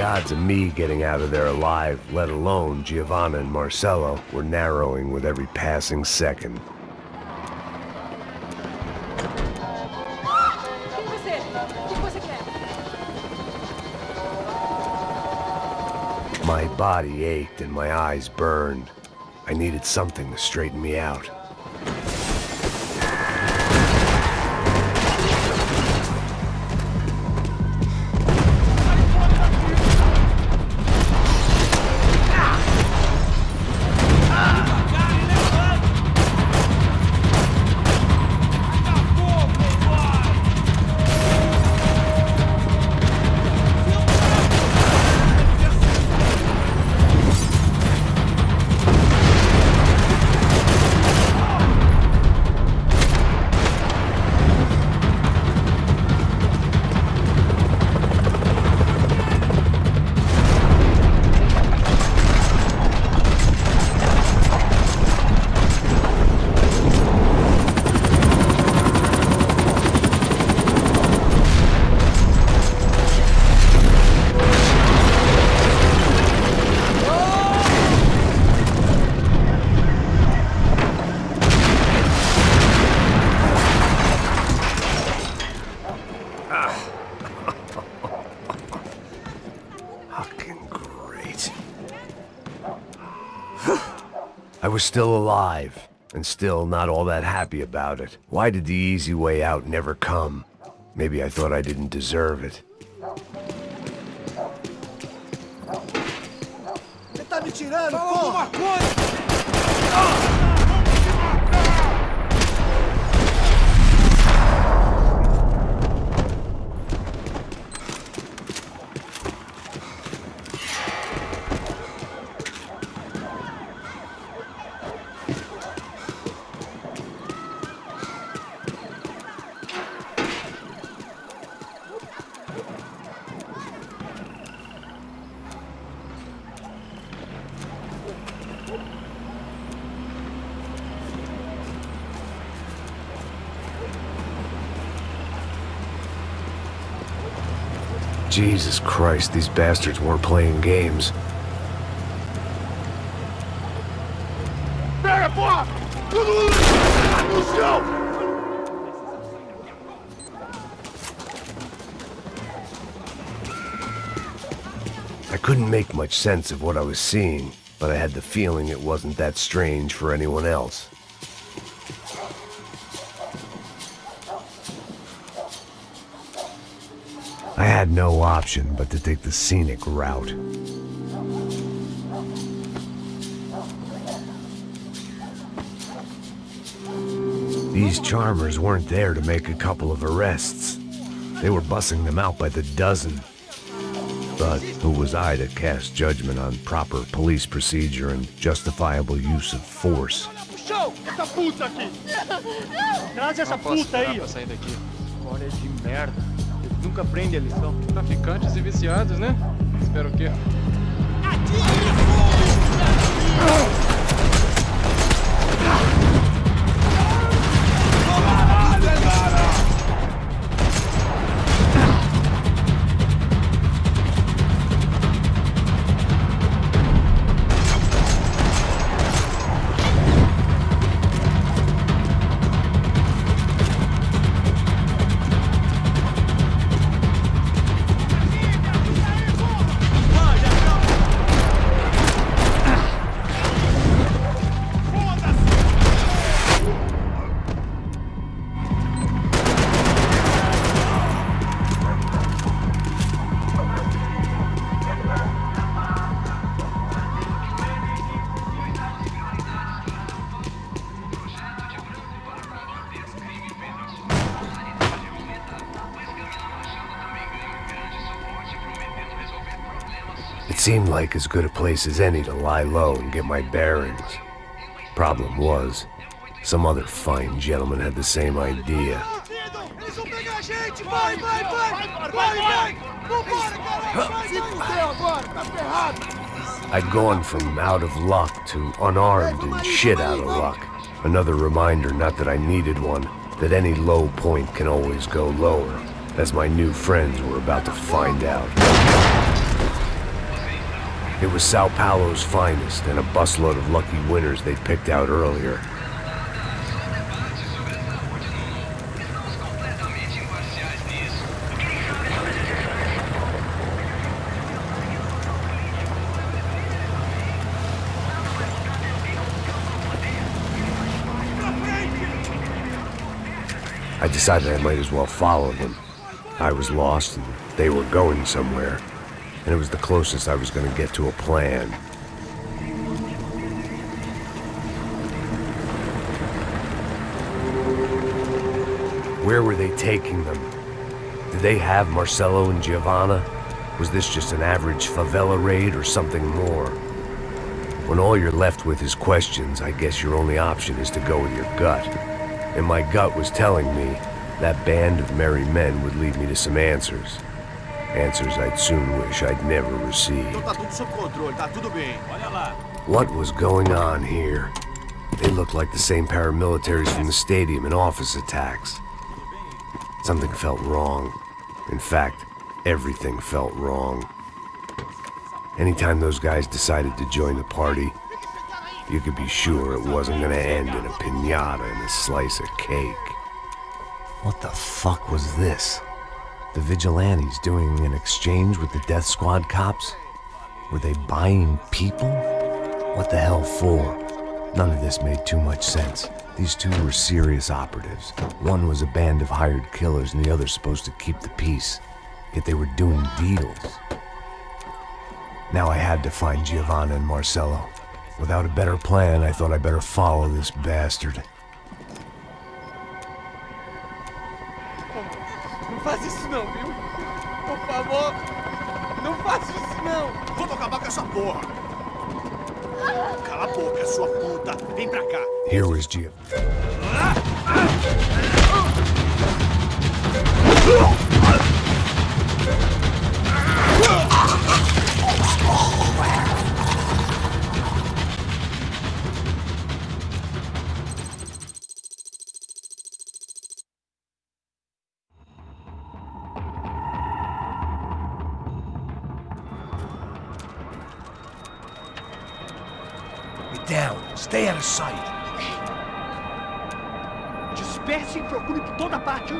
The odds of me getting out of there alive, let alone Giovanna and Marcello, were narrowing with every passing second. My body ached and my eyes burned. I needed something to straighten me out. I was still alive, and still not all that happy about it. Why did the easy way out never come? Maybe I thought I didn't deserve it. Você tá me tirando, porra! Jesus Christ, these bastards weren't playing games. Pega, porra! No chão! I couldn't make much sense of what I was seeing, but I had the feeling it wasn't that strange for anyone else. I had no option but to take the scenic route. These charmers weren't there to make a couple of arrests. They were bussing them out by the dozen. But who was I to cast judgment on proper police procedure and justifiable use of force? Show! Essa puta aqui! Traz essa puta aí, ó. Sair daqui. Olha de merda. Eles nunca aprendem a lição. Traficantes e viciados, né? Espero o quê? It seemed like as good a place as any to lie low and get my bearings. Problem was, some other fine gentleman had the same idea. Eles vão pegar a gente! Vai! Vambora, caralho! Se fudeu agora, tá ferrado! I'd gone from out of luck to unarmed and shit out of luck. Another reminder, not that I needed one, that any low point can always go lower, as my new friends were about to find out. It was Sao Paulo's finest and a busload of lucky winners they'd picked out earlier. I decided I might as well follow them. I was lost and they were going somewhere, and it was the closest I was going to get to a plan. Where were they taking them? Did they have Marcelo and Giovanna? Was this just an average favela raid or something more? When all you're left with is questions, I guess your only option is to go with your gut. And my gut was telling me that band of merry men would lead me to some answers. Answers I'd soon wish I'd never received. What was going on here? They looked like the same paramilitaries from the stadium in office attacks. Something felt wrong. In fact, everything felt wrong. Anytime those guys decided to join the party, you could be sure it wasn't gonna end in a piñata and a slice of cake. What the fuck was this? The vigilantes doing an exchange with the death squad cops? Were they buying people? What the hell for? None of this made too much sense. These two were serious operatives. One was a band of hired killers and the other supposed to keep the peace. Yet they were doing deals. Now I had to find Giovanna and Marcelo. Without a better plan, I thought I better follow this bastard. Não faz isso não, viu? Por favor, não faz isso não. Vamos acabar com essa porra. Cala a boca, sua puta. Vem pra cá. Here was Giovanna. Down. Stay out of sight. Disperse e procure por toda parte.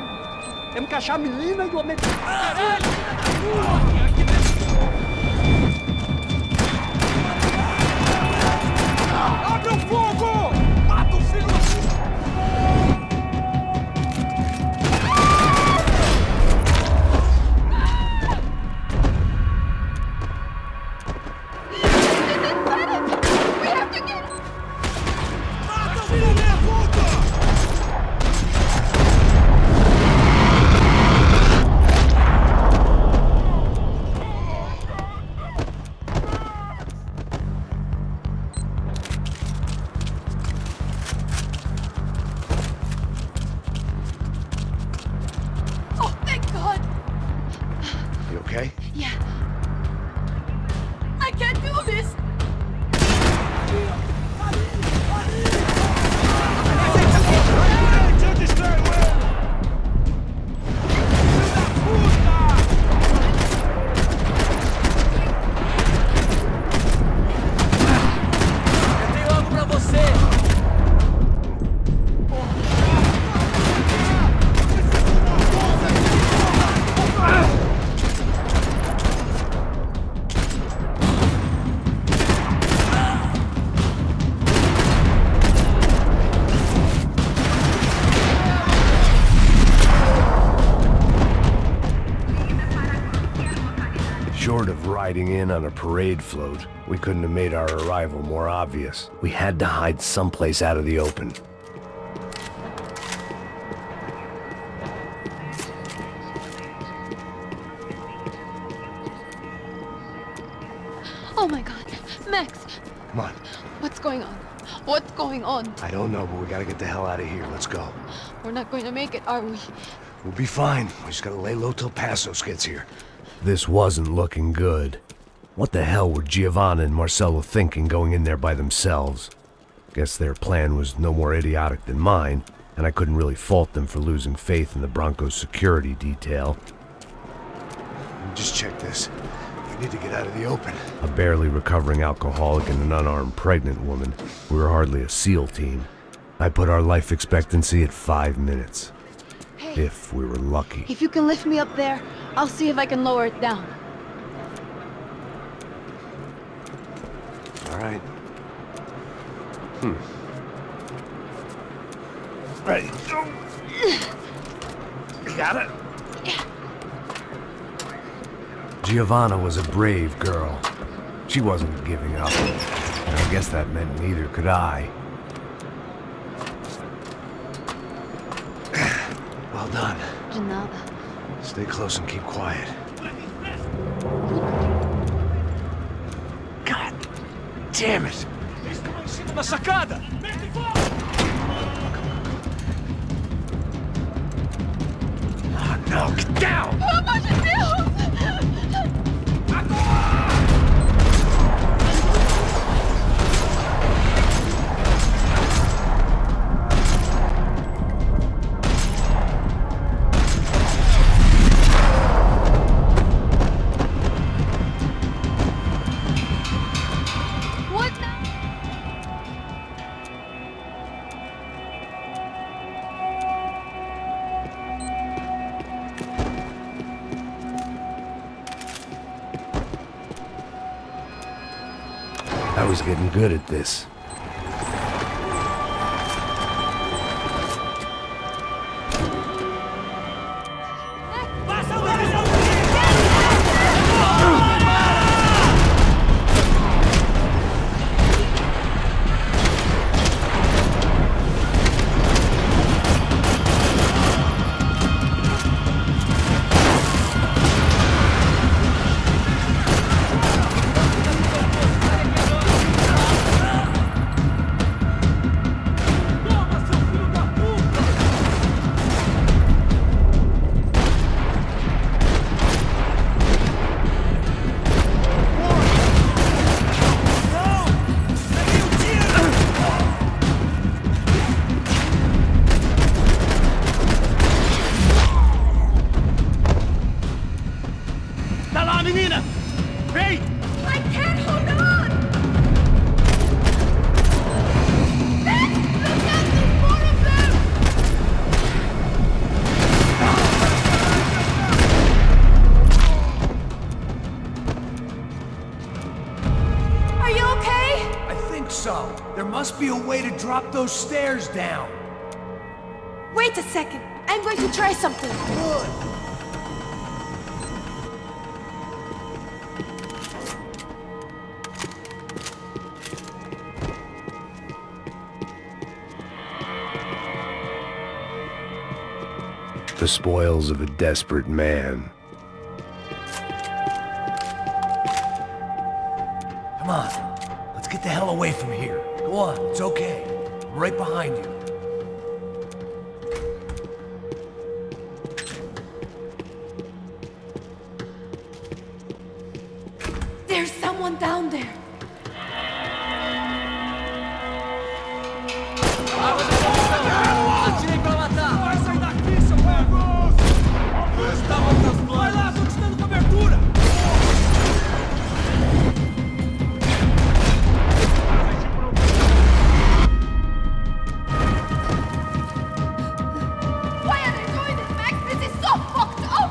Temos que achar a menina e o homem. Caralho! Abre o fogo! Mata o filho da puta! Short of riding in on a parade float, we couldn't have made our arrival more obvious. We had to hide someplace out of the open. Oh my God, Max! Come on. What's going on? What's going on? I don't know, but we gotta get the hell out of here. Let's go. We're not going to make it, are we? We'll be fine. We just gotta lay low till Passos gets here. This wasn't looking good. What the hell were Giovanna and Marcelo thinking going in there by themselves? Guess their plan was no more idiotic than mine, and I couldn't really fault them for losing faith in the Broncos security detail. Just check this. Need to get out of the open. A barely recovering alcoholic and an unarmed pregnant woman. We were hardly a SEAL team. I put our life expectancy at 5 minutes. Hey, If we were lucky. if you can lift me up there, I'll see if I can lower it down. All right. Ready, go! You got it? Giovanna was a brave girl. She wasn't giving up. And I guess that meant neither could I. Well done. De nada. Stay close and keep quiet. God damn it! Na sacada! Oh no, get down! Pelo amor de Deus! What now? I was getting good at this. Tá lá, menina! Vem! I can't hold on! Max, look out! There's more of them! Are you okay? I think so. There must be a way to drop those stairs down. Wait a second. I'm going to try something. Good. The spoils of a desperate man. Come on. Let's get the hell away from here. Go on. It's okay. I'm right behind you. There's someone down there. Atirei pra matar! Vai sair daqui, seu pego! Vai lá, tô te dando cobertura! Why are they doing this, Max? This is so fucked up!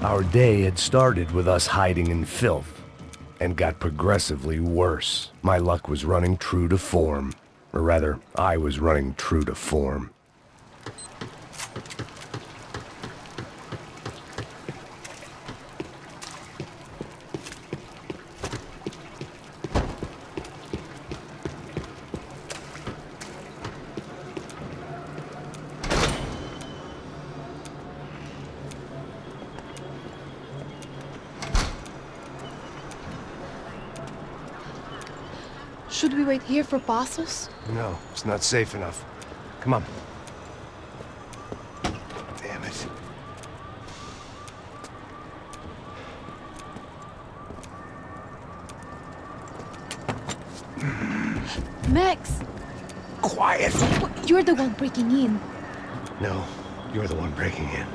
Our day had started with us hiding in filth, and got progressively worse. My luck was running true to form. Or rather, I was running true to form. Should we wait here for Passos? No, it's not safe enough. Come on. Damn it. Max! Quiet! You're the one breaking in. No, you're the one breaking in.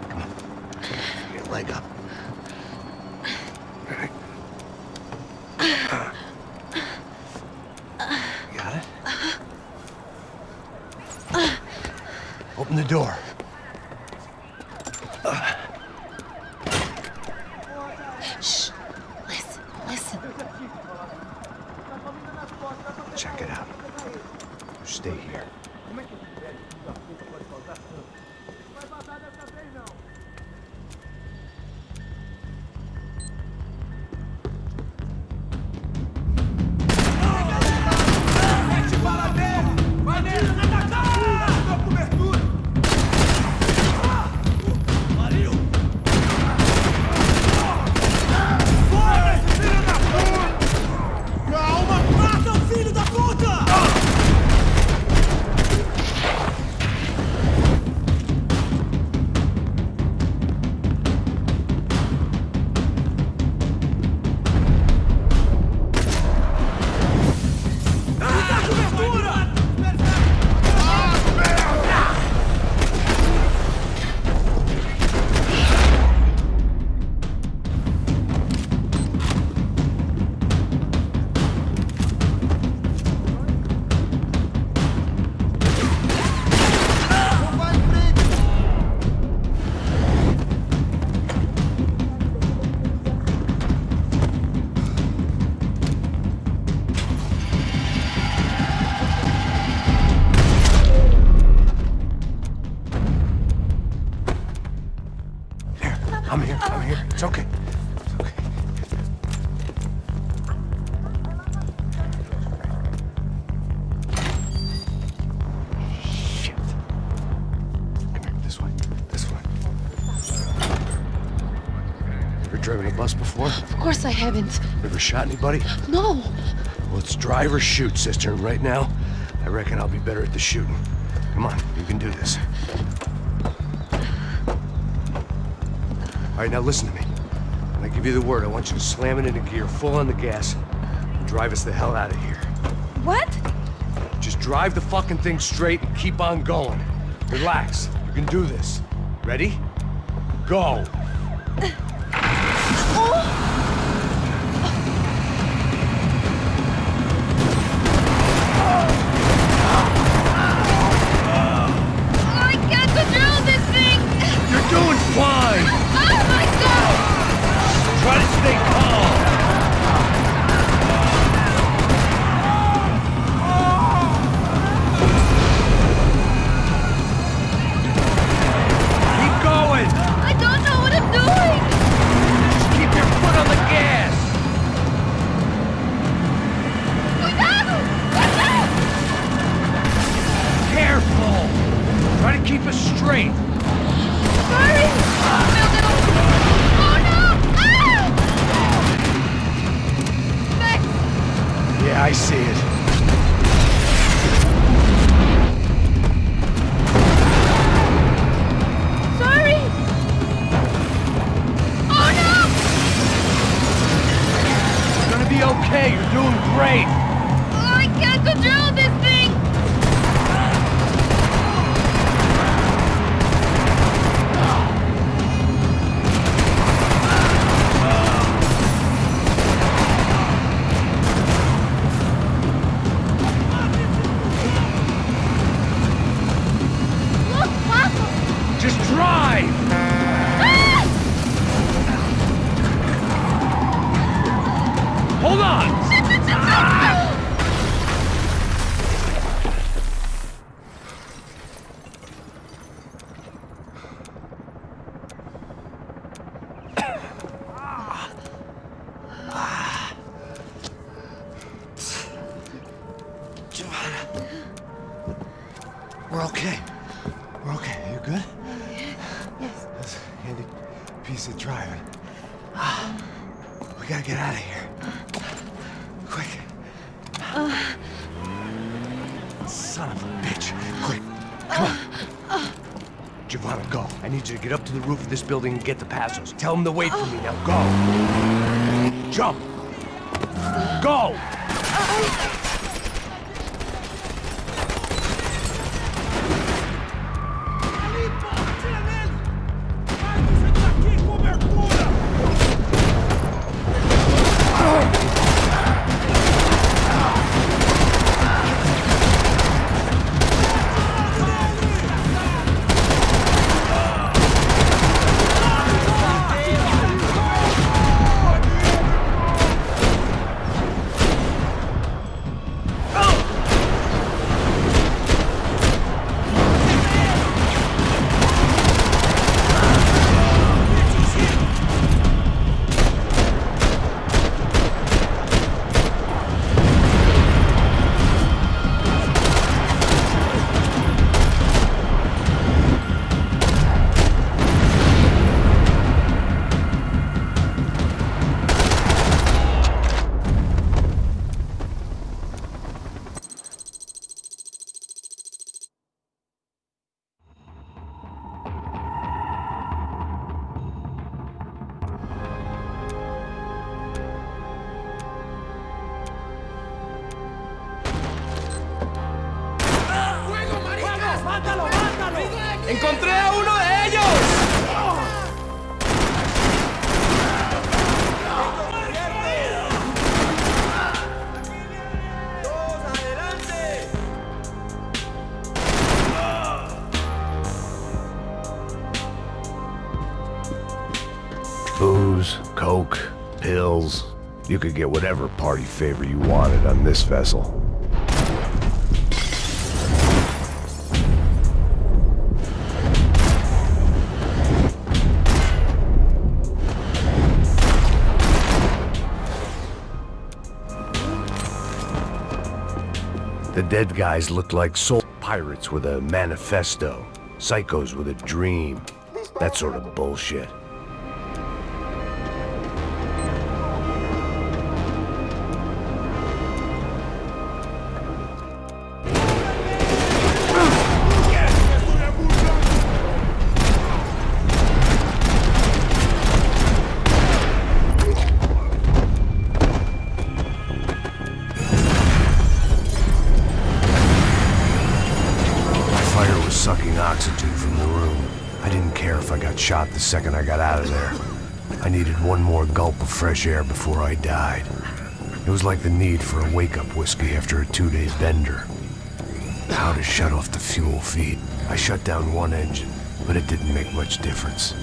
Come on. Feel leg up. Got it? Open the door. Shh. Listen. Check it out. You stay here. I'm here. It's okay. Shit. Come here, this way. Ever driven a bus before? Of course I haven't. Ever shot anybody? No. Well, it's drive or shoot, sister, and right now, I reckon I'll be better at the shooting. Come on, you can do this. All right, now listen to me. When I give you the word, I want you to slam it into gear, full on the gas, and drive us the hell out of here. What? Just drive the fucking thing straight and keep on going. Relax. You can do this. Ready? Go. I can't control this thing! You're doing fine! Oh my god! Try to stay calm! Keep going! I don't know what I'm doing! Just keep your foot on the gas! Cuidado! Watch out! Careful! Try to keep us straight! Sorry! Meu Deus! Oh no! Ah! Max! Yeah, I see it. Sorry! Oh no! You're gonna be okay. You're doing great. Oh, I can't control this thing! Look, Papa! Just drive! Ah! Hold on! We're okay. We're okay. You good? Yes. That's a handy piece of driving. We gotta get out of here. Quick. Son of a bitch. Quick. Come on. Giovanna, go. I need you to get up to the roof of this building and get the Passos. Tell them to wait for me now. Go. Jump. Go. Vai, você tá aqui, cobertura! ¡Encontré a uno de ellos! Booze, coke, pills. You could get whatever party favor you wanted on this vessel. The dead guys looked like soul pirates with a manifesto, psychos with a dream, that sort of bullshit. Sucking oxygen from the room. I didn't care if I got shot the second I got out of there. I needed one more gulp of fresh air before I died. It was like the need for a wake-up whiskey after a 2-day bender. How to shut off the fuel feed. I shut down one engine, but it didn't make much difference.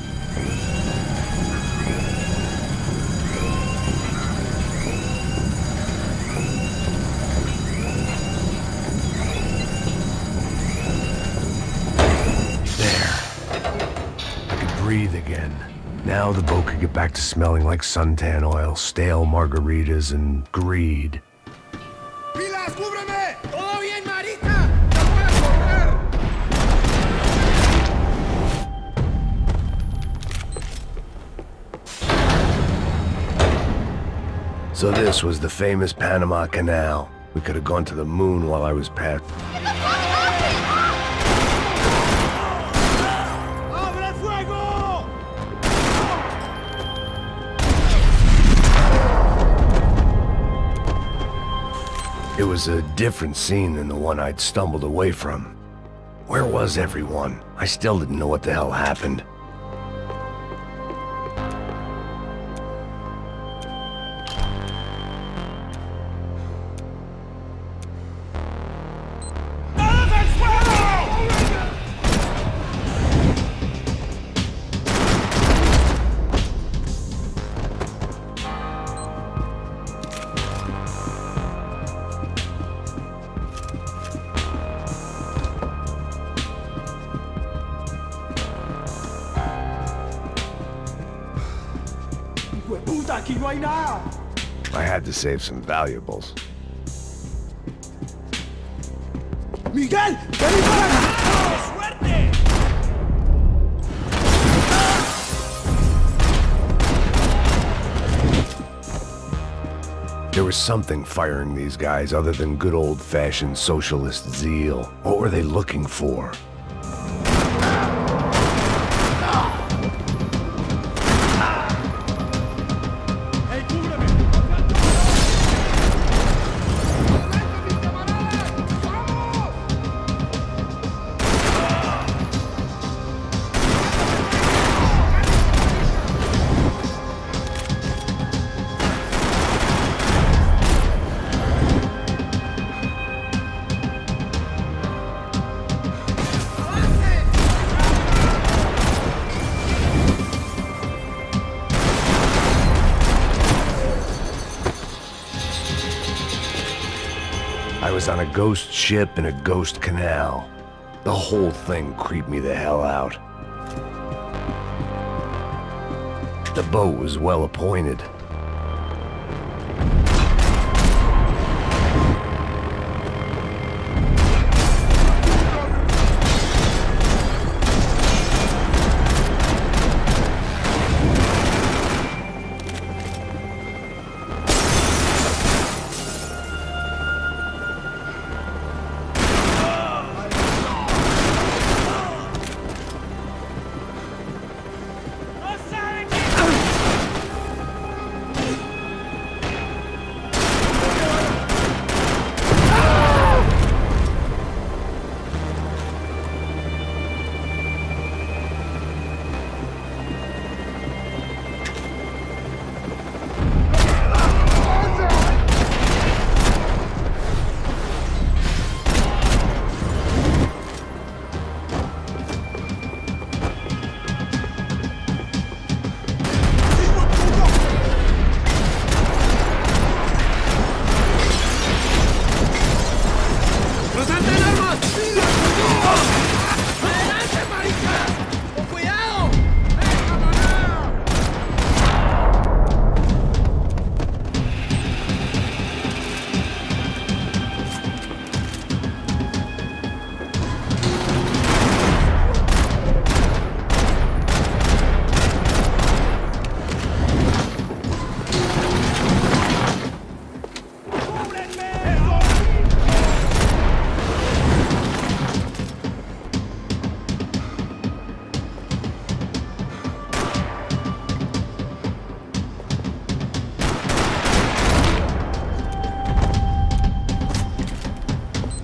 Breathe again. Now the boat could get back to smelling like suntan oil, stale margaritas, and greed. ¡Pilas, cúbreme! ¡Todo bien, marica! ¡No puedo correr! So this was the famous Panama Canal. We could have gone to the moon while I was past. It was a different scene than the one I'd stumbled away from. Where was everyone? I still didn't know what the hell happened. I had to save some valuables. Miguel, ven para acá. ¡Suerte! There was something firing these guys other than good old-fashioned socialist zeal. What were they looking for? I was on a ghost ship in a ghost canal. The whole thing creeped me the hell out. The boat was well appointed.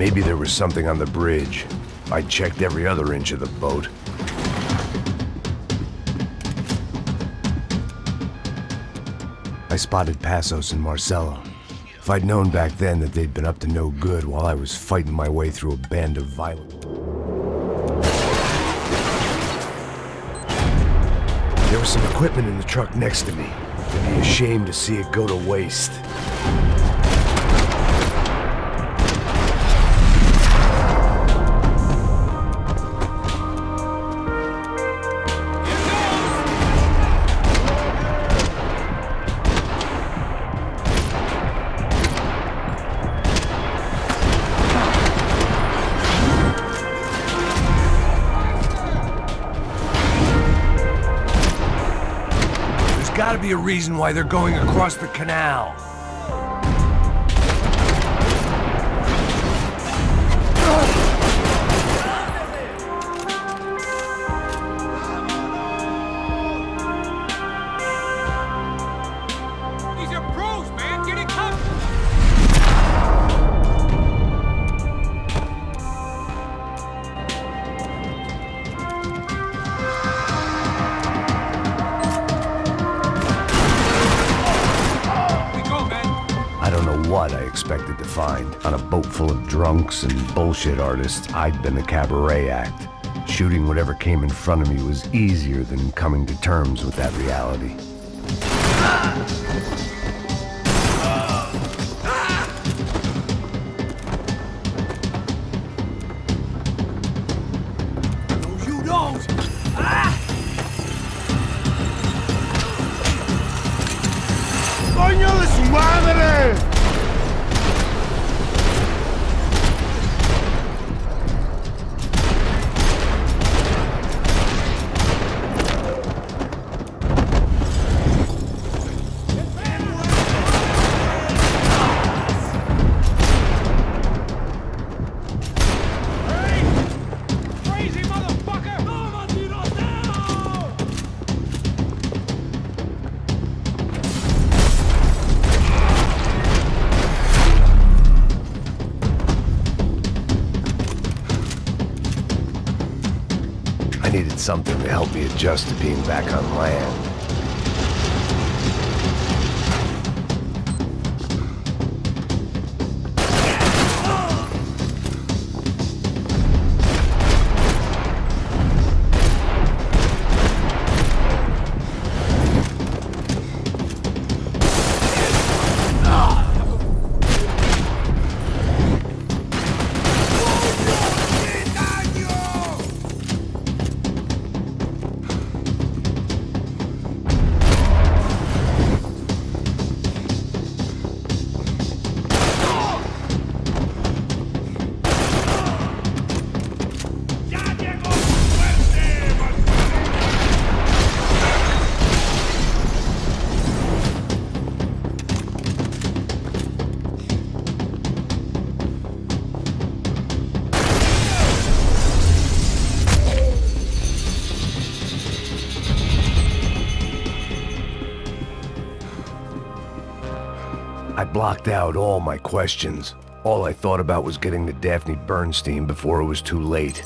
Maybe there was something on the bridge. I checked every other inch of the boat. I spotted Passos and Marcelo. If I'd known back then that they'd been up to no good while I was fighting my way through a band of violent... There was some equipment in the truck next to me. I'd be ashamed to see it go to waste. Gotta be a reason why they're going across the canal. These are pros, man. Get it covered. What I expected to find. On a boat full of drunks and bullshit artists, I'd been a cabaret act. Shooting whatever came in front of me was easier than coming to terms with that reality. No, you don't! ¡Coño de su madre! I needed something to help me adjust to being back on land. I blocked out all my questions. All I thought about was getting to Daphne Bernstein before it was too late.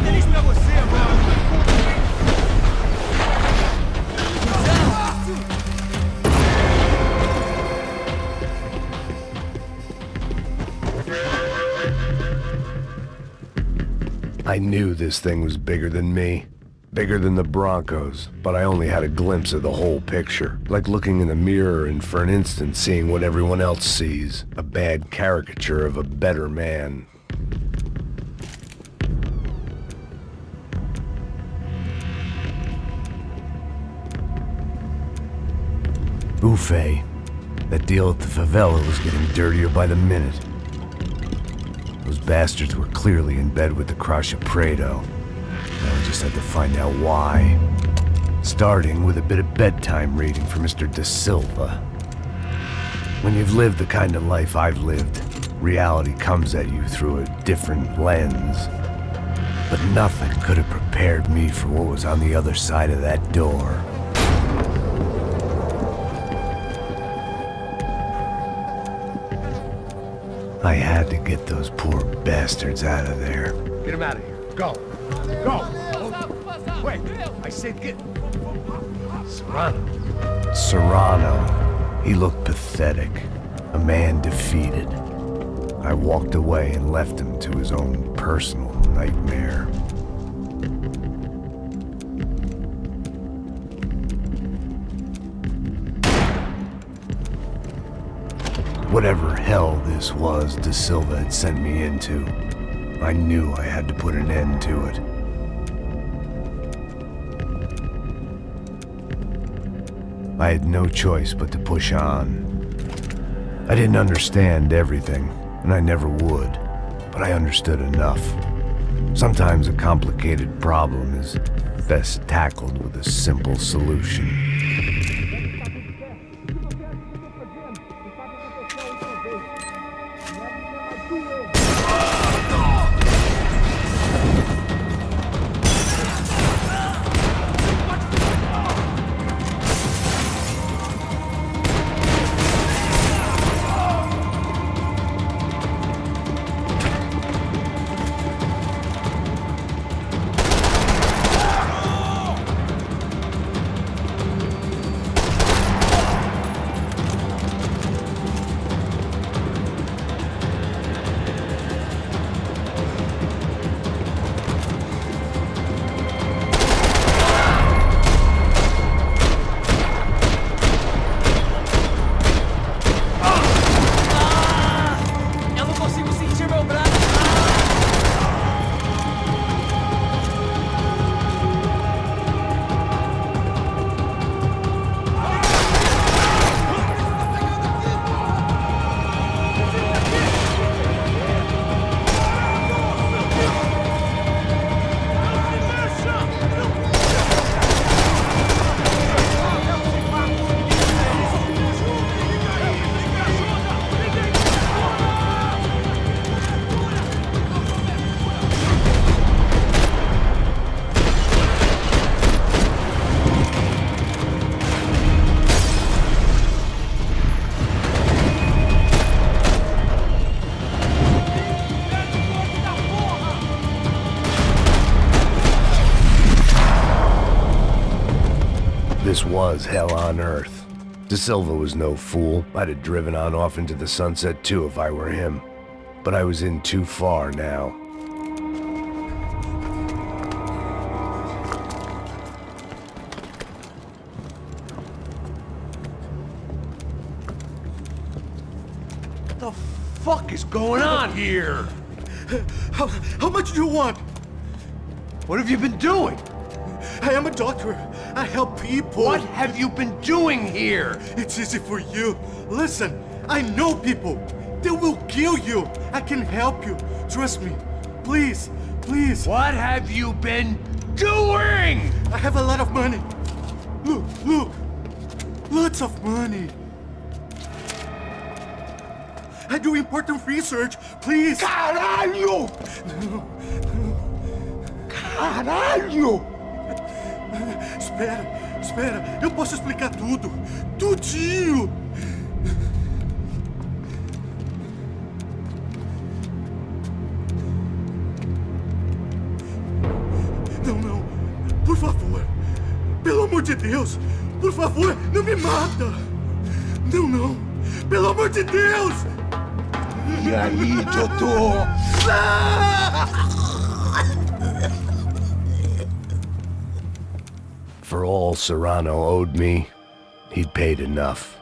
feliz pra você, mano. I knew this thing was bigger than me. Bigger than the Broncos, but I only had a glimpse of the whole picture. Like looking in the mirror and for an instant seeing what everyone else sees. A bad caricature of a better man. Buffet. That deal at the favela was getting dirtier by the minute. Those bastards were clearly in bed with the Crush of Prado. Now we just had to find out why. Starting with a bit of bedtime reading for Mr. Da Silva. When you've lived the kind of life I've lived, reality comes at you through a different lens. But nothing could have prepared me for what was on the other side of that door. I had to get those poor bastards out of there. Get him out of here. Go. Go. Wait, I said get... Serrano. Serrano. He looked pathetic. A man defeated. I walked away and left him to his own personal nightmare. Whatever hell this was Da Silva had sent me into, I knew I had to put an end to it. I had no choice but to push on. I didn't understand everything, and I never would, but I understood enough. Sometimes a complicated problem is best tackled with a simple solution. This was hell on earth. Da Silva was no fool. I'd have driven on off into the sunset too if I were him. But I was in too far now. What the fuck is going on here? How much do you want? What have you been doing? I am a doctor. I help people. What have you been doing here? It's easy for you. Listen, I know people. They will kill you. I can help you. Trust me. Please, please. What have you been doing? I have a lot of money. Look, look. Lots of money. I do important research. Please. Caralho! Caralho! Espera, eu posso explicar tudo. Tudinho. Não, não. Por favor. Pelo amor de Deus. Por favor, não me mata. Não, não. Pelo amor de Deus. E aí, doutor? For all Serrano owed me, he'd paid enough.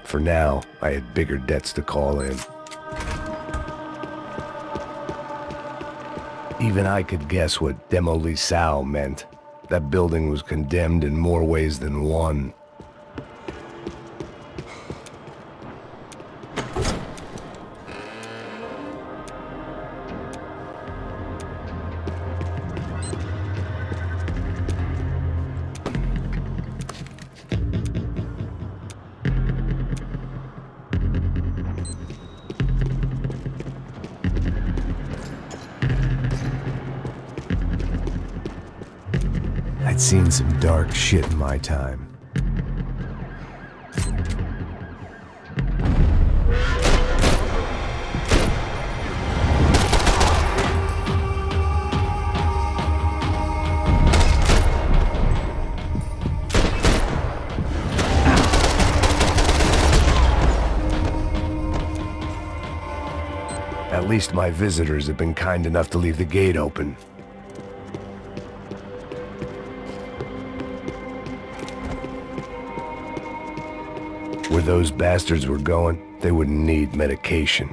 For now, I had bigger debts to call in. Even I could guess what demolissao meant. That building was condemned in more ways than one. I'd seen some dark shit in my time. At least my visitors have been kind enough to leave the gate open. Where those bastards were going, they wouldn't need medication.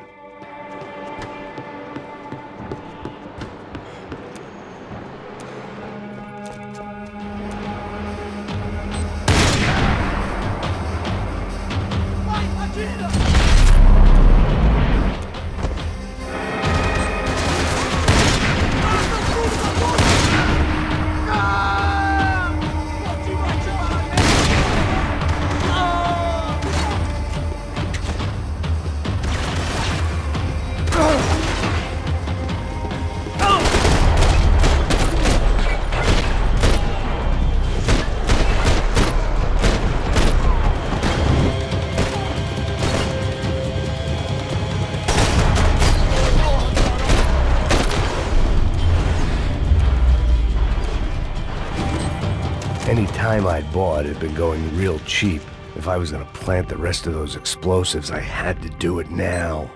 Any time I'd bought had been going real cheap. If I was gonna plant the rest of those explosives, I had to do it now.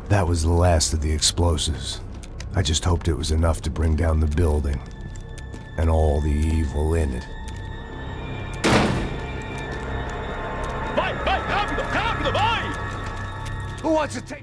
That was the last of the explosives. I just hoped it was enough to bring down the building and all the evil in it. Vai, vai, rápido, rápido, vai! Who wants to take...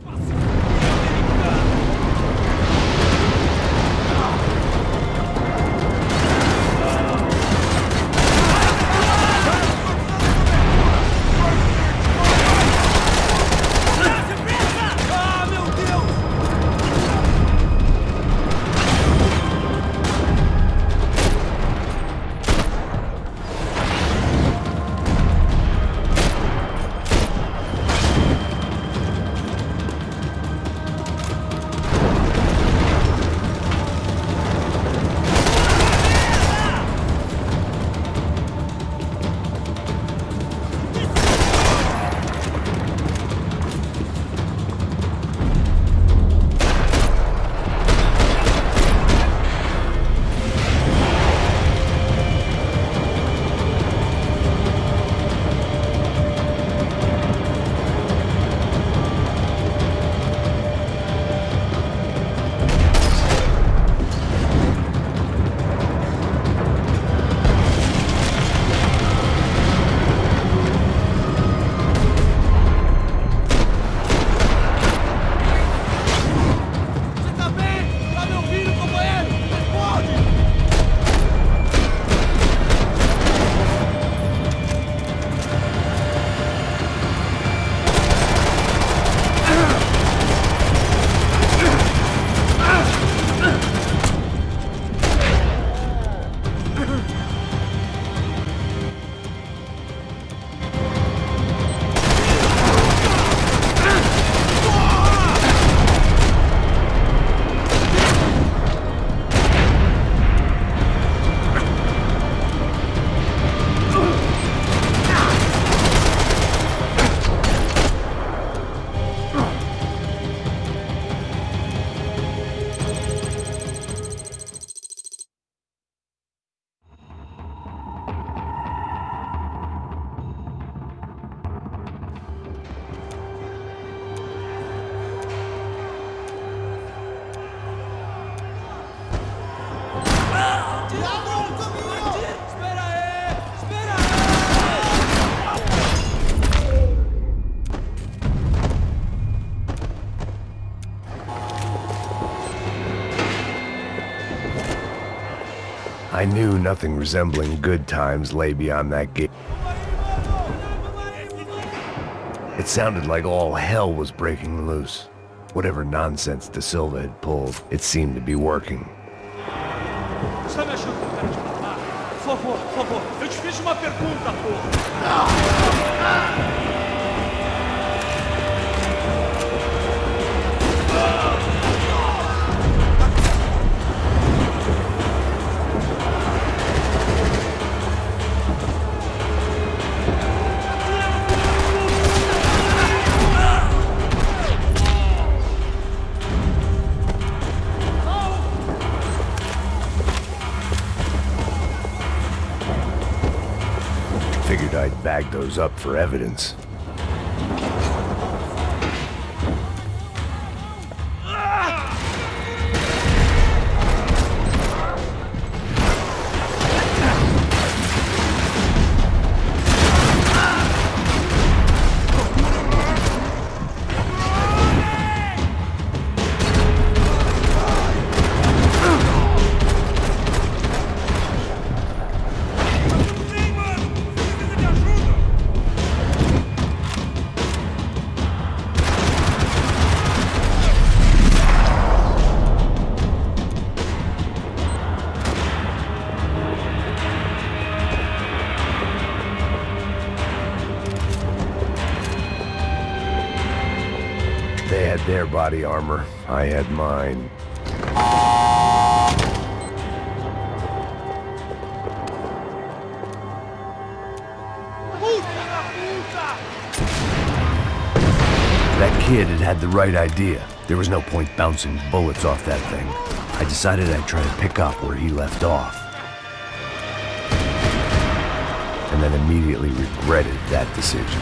I knew nothing resembling good times lay beyond that gate. It sounded like all hell was breaking loose. Whatever nonsense De Silva had pulled, it seemed to be working. Está me achando com cara de babaca? Por favor, eu te fiz uma pergunta, porra! Figured I'd bag those up for evidence. They had their body armor, I had mine. That kid had the right idea. There was no point bouncing bullets off that thing. I decided I'd try to pick up where he left off. And then immediately regretted that decision.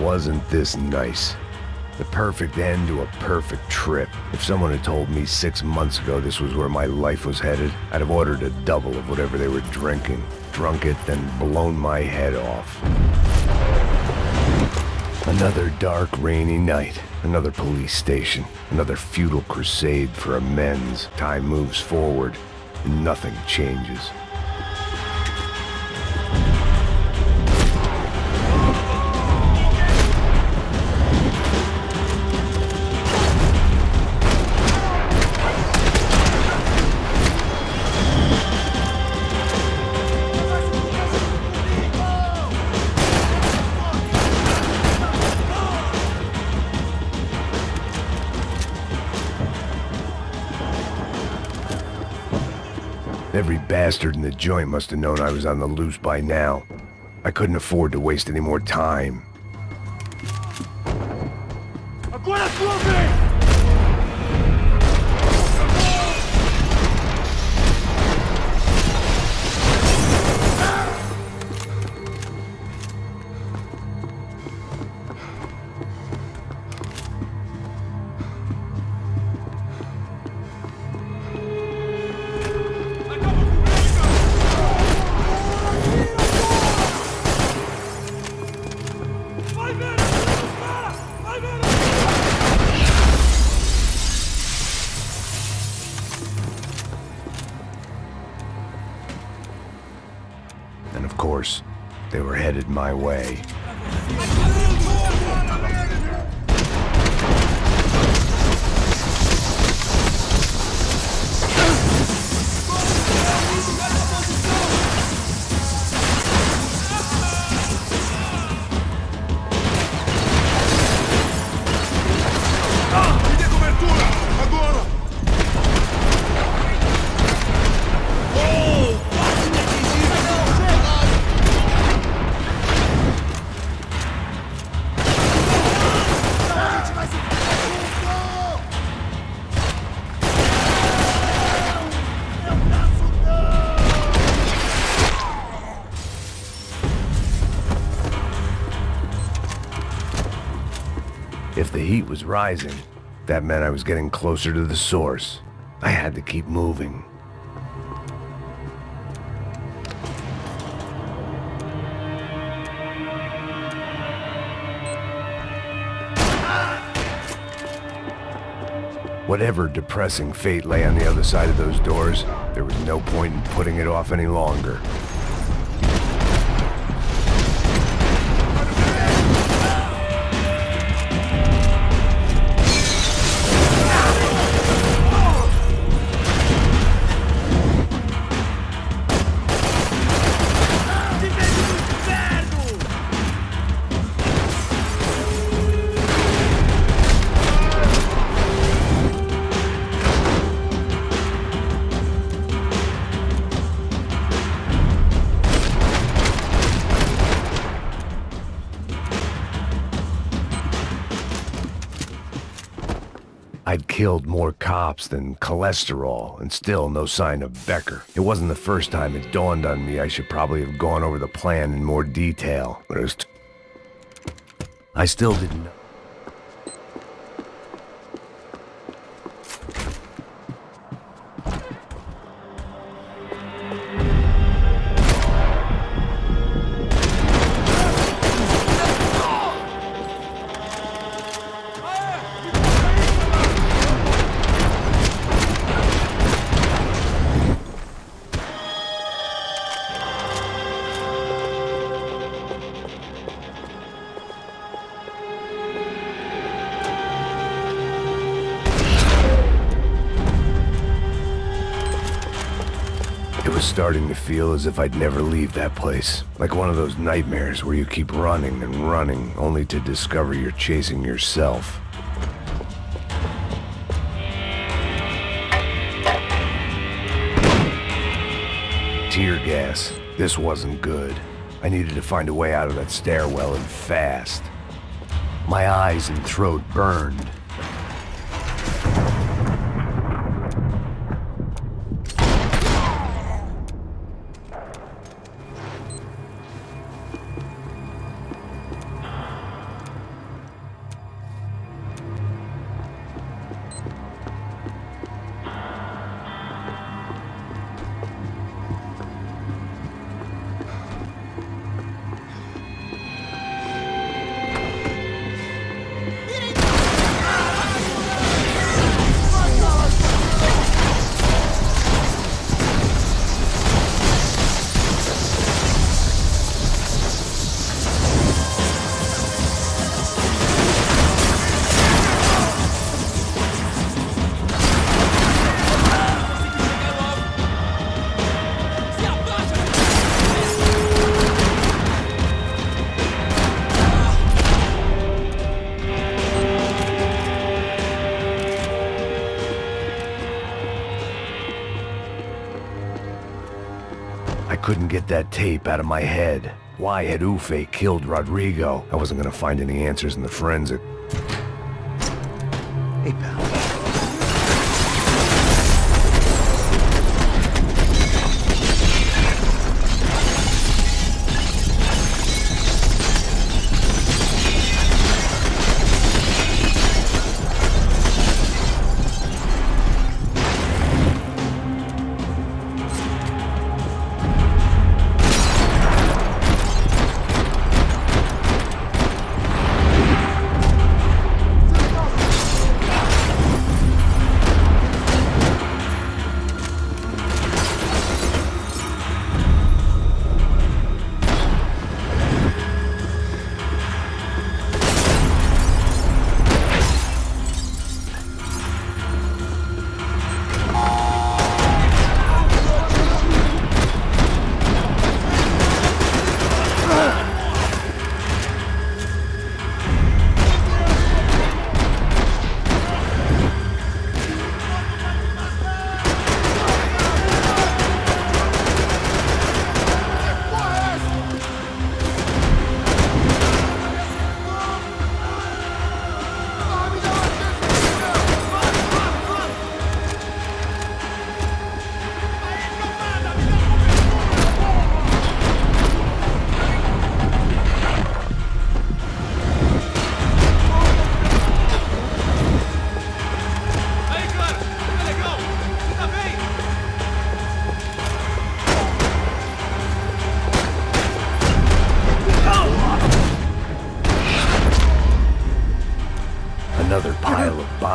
Wasn't this nice? The perfect end to a perfect trip. If someone had told me 6 months ago this was where my life was headed, I'd have ordered a double of whatever they were drinking, drunk it, then blown my head off. Another dark, rainy night, another police station, another futile crusade for amends. Time moves forward, and nothing changes. Every bastard in the joint must have known I was on the loose by now. I couldn't afford to waste any more time. Agora é sua vez! Of course, they were headed my way. If the heat was rising, that meant I was getting closer to the source. I had to keep moving. Whatever depressing fate lay on the other side of those doors, there was no point in putting it off any longer. I'd killed more cops than cholesterol, and still no sign of Becker. It wasn't the first time it dawned on me I should probably have gone over the plan in more detail, but it was I still didn't know. Starting to feel as if I'd never leave that place. Like one of those nightmares where you keep running and running, only to discover you're chasing yourself. Tear gas. This wasn't good. I needed to find a way out of that stairwell and fast. My eyes and throat burned. Couldn't get that tape out of my head. Why had Ufe killed Rodrigo? I wasn't gonna find any answers in the forensic. Hey, pal.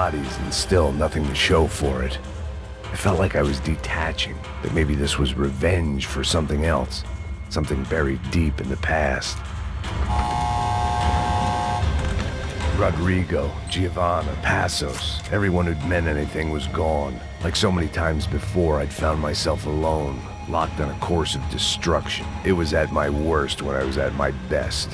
bodies and still nothing to show for it. I felt like I was detaching, that maybe this was revenge for something else, something buried deep in the past. Rodrigo, Giovanna, Passos, everyone who'd meant anything was gone. Like so many times before, I'd found myself alone, locked on a course of destruction. It was at my worst when I was at my best.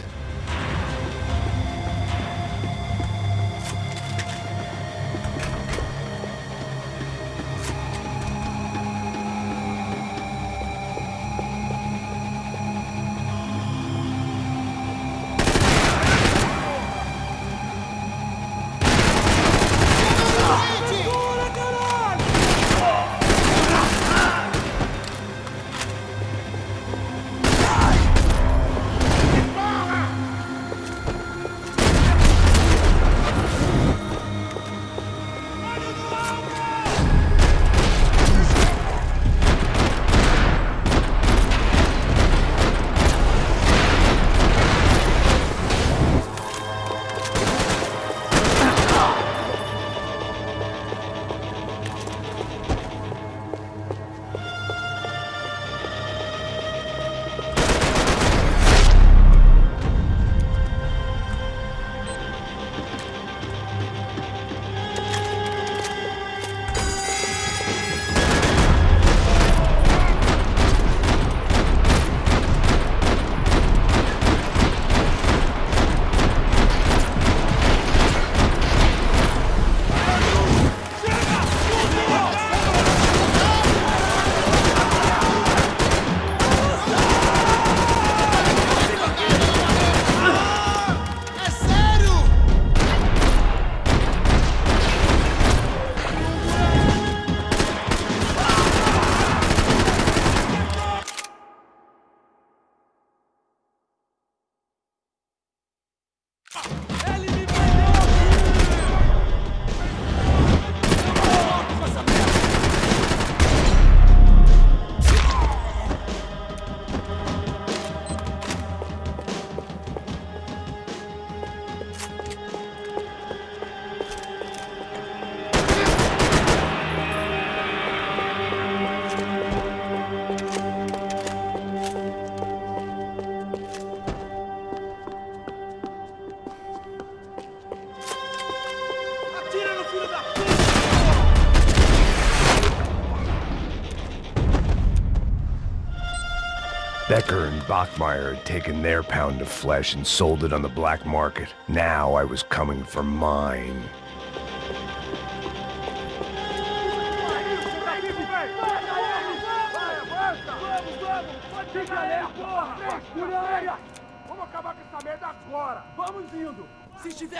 Becker and Bachmeyer had taken their pound of flesh and sold it on the black market. Now I was coming for mine.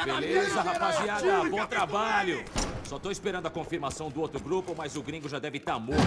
Beleza, rapaziada, bom trabalho. Só tô esperando a confirmação do outro grupo, mas o gringo já deve estar morto.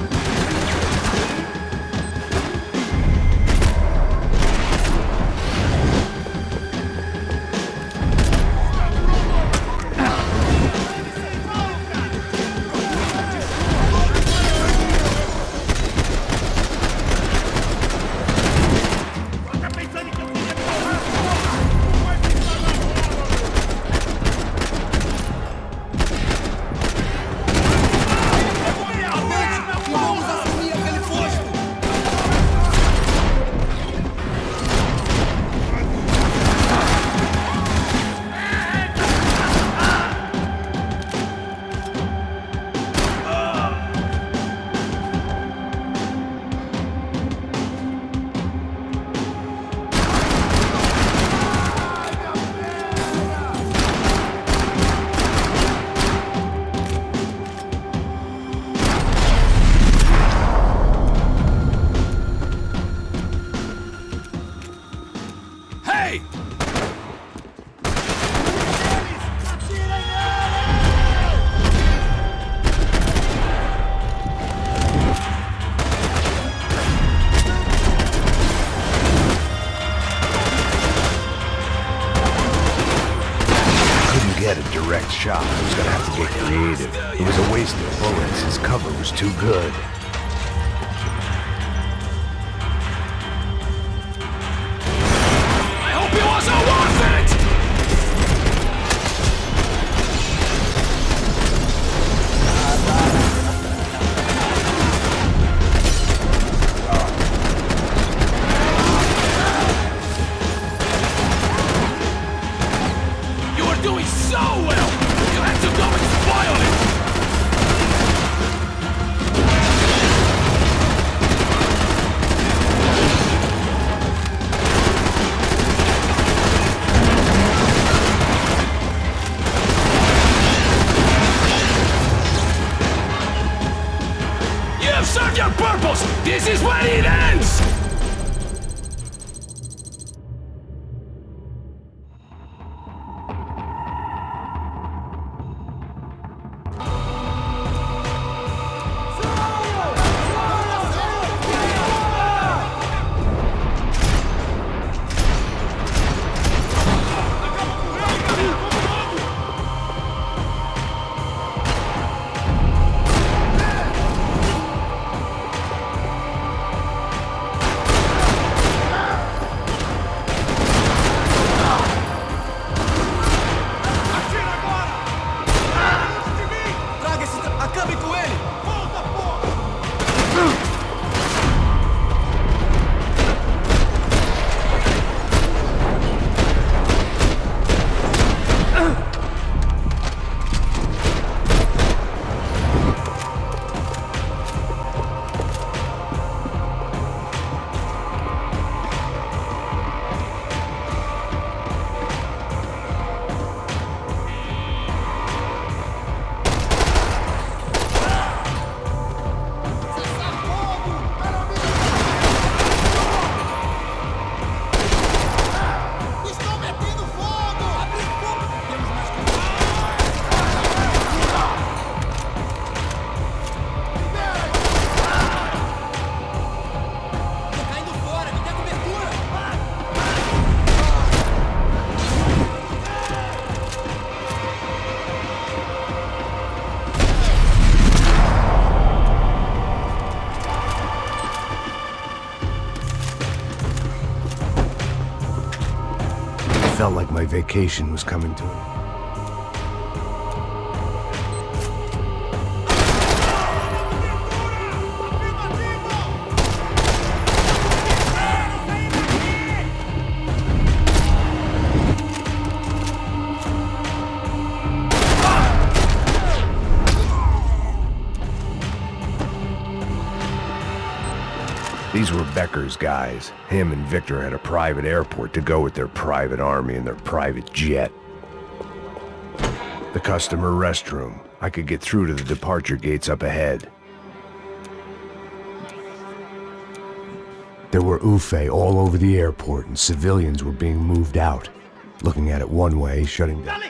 Shot. I was gonna have to get creative. It was a waste of bullets. His cover was too good. I hope it wasn't worth it! This is where it ends! Felt like my vacation was coming to an end. These were Becker's guys. Him and Victor had a private airport to go with their private army and their private jet. The customer restroom. I could get through to the departure gates up ahead. There were Ufe all over the airport and civilians were being moved out. Looking at it one way, shutting down.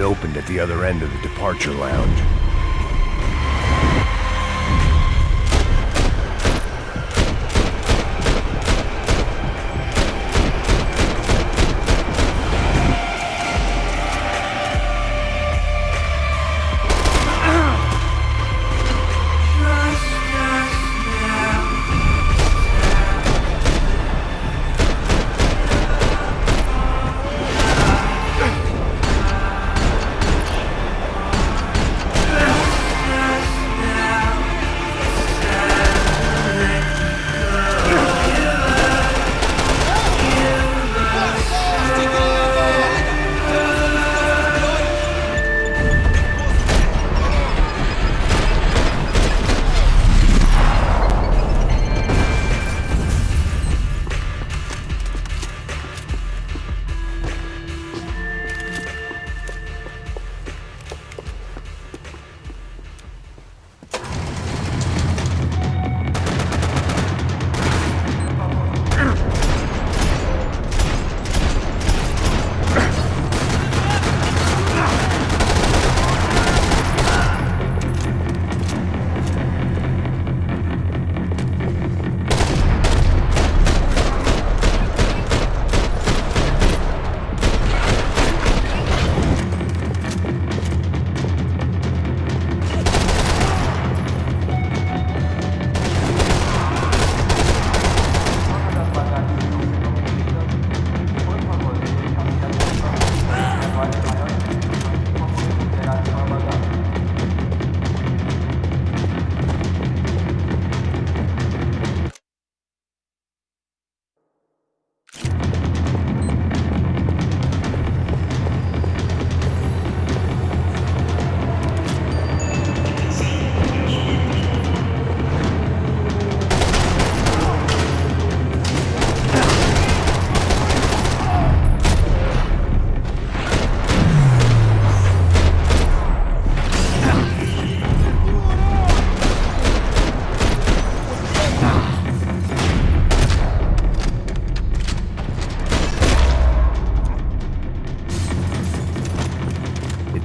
Opened at the other end of the departure lounge.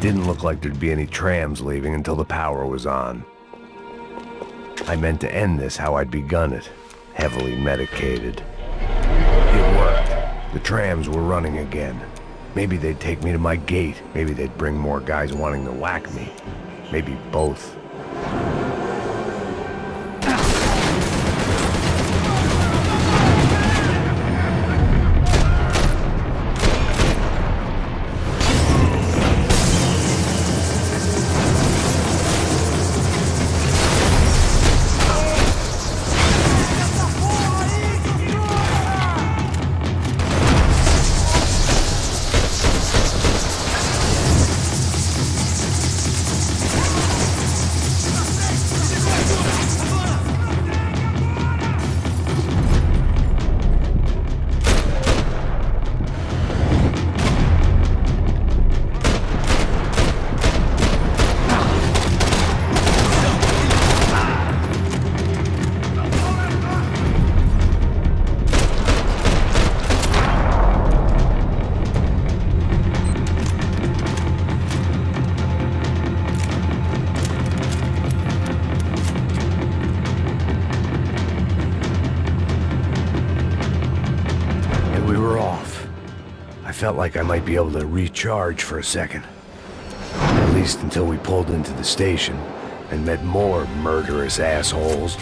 didn't look like there'd be any trams leaving until the power was on. I meant to end this how I'd begun it, heavily medicated. It worked. The trams were running again. Maybe they'd take me to my gate. Maybe they'd bring more guys wanting to whack me. Maybe both. Felt like I might be able to recharge for a second. At least until we pulled into the station and met more murderous assholes.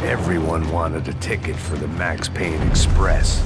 Everyone wanted a ticket for the Max Payne Express.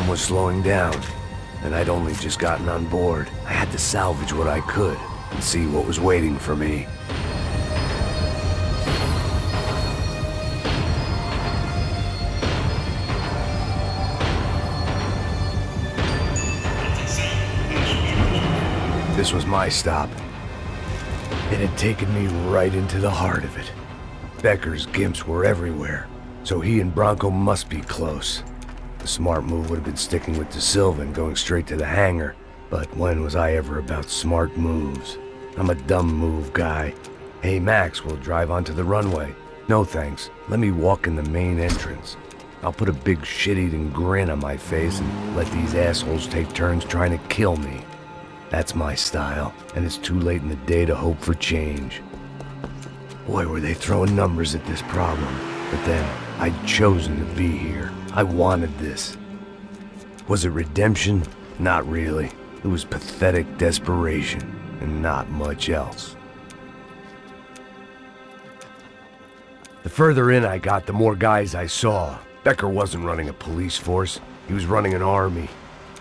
Was slowing down, and I'd only just gotten on board. I had to salvage what I could and see what was waiting for me. This was my stop. It had taken me right into the heart of it. Becker's gimps were everywhere, so he and Bronco must be close. The smart move would have been sticking with De Silva and going straight to the hangar, but when was I ever about smart moves? I'm a dumb move guy. Hey Max, we'll drive onto the runway. No thanks, let me walk in the main entrance. I'll put a big shit-eating grin on my face and let these assholes take turns trying to kill me. That's my style, and it's too late in the day to hope for change. Boy, were they throwing numbers at this problem. But then, I'd chosen to be here. I wanted this. Was it redemption? Not really. It was pathetic desperation, and not much else. The further in I got, the more guys I saw. Becker wasn't running a police force. He was running an army.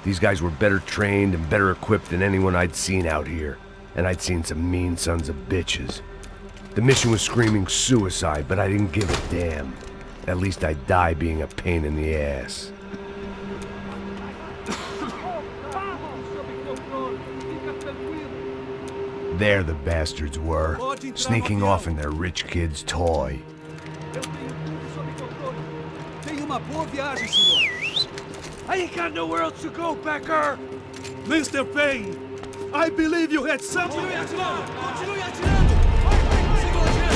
These guys were better trained and better equipped than anyone I'd seen out here. And I'd seen some mean sons of bitches. The mission was screaming suicide, but I didn't give a damn. At least I'd die being a pain in the ass. There the bastards were, sneaking off in their rich kid's toy. I ain't got nowhere else to go, Becker! Mr. Payne, I believe you had something... Continue atirando! Continue atirando! Sigam adiante!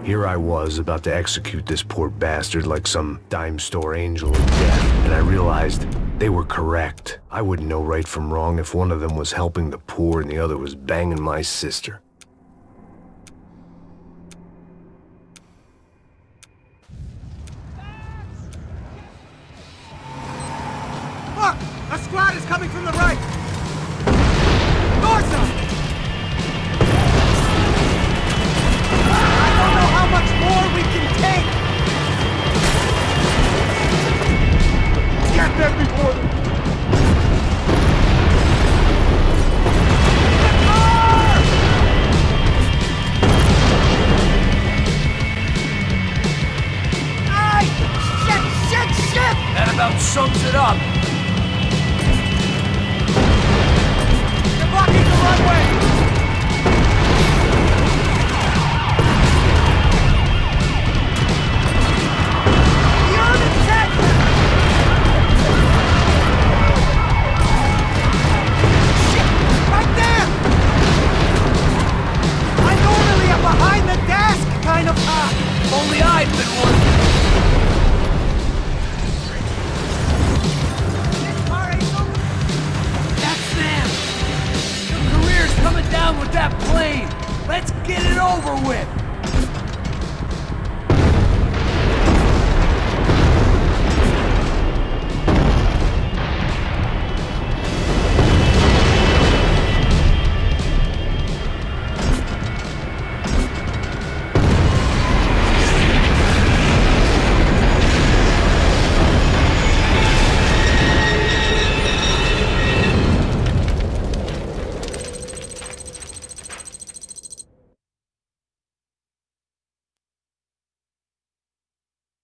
Here I was, about to execute this poor bastard like some dime store angel of death, and I realized they were correct. I wouldn't know right from wrong if one of them was helping the poor and the other was banging my sister. Look! A squad is coming from the right! North side! I don't know how much more we can take! Get there before them! That about sums it up. They're blocking the runway!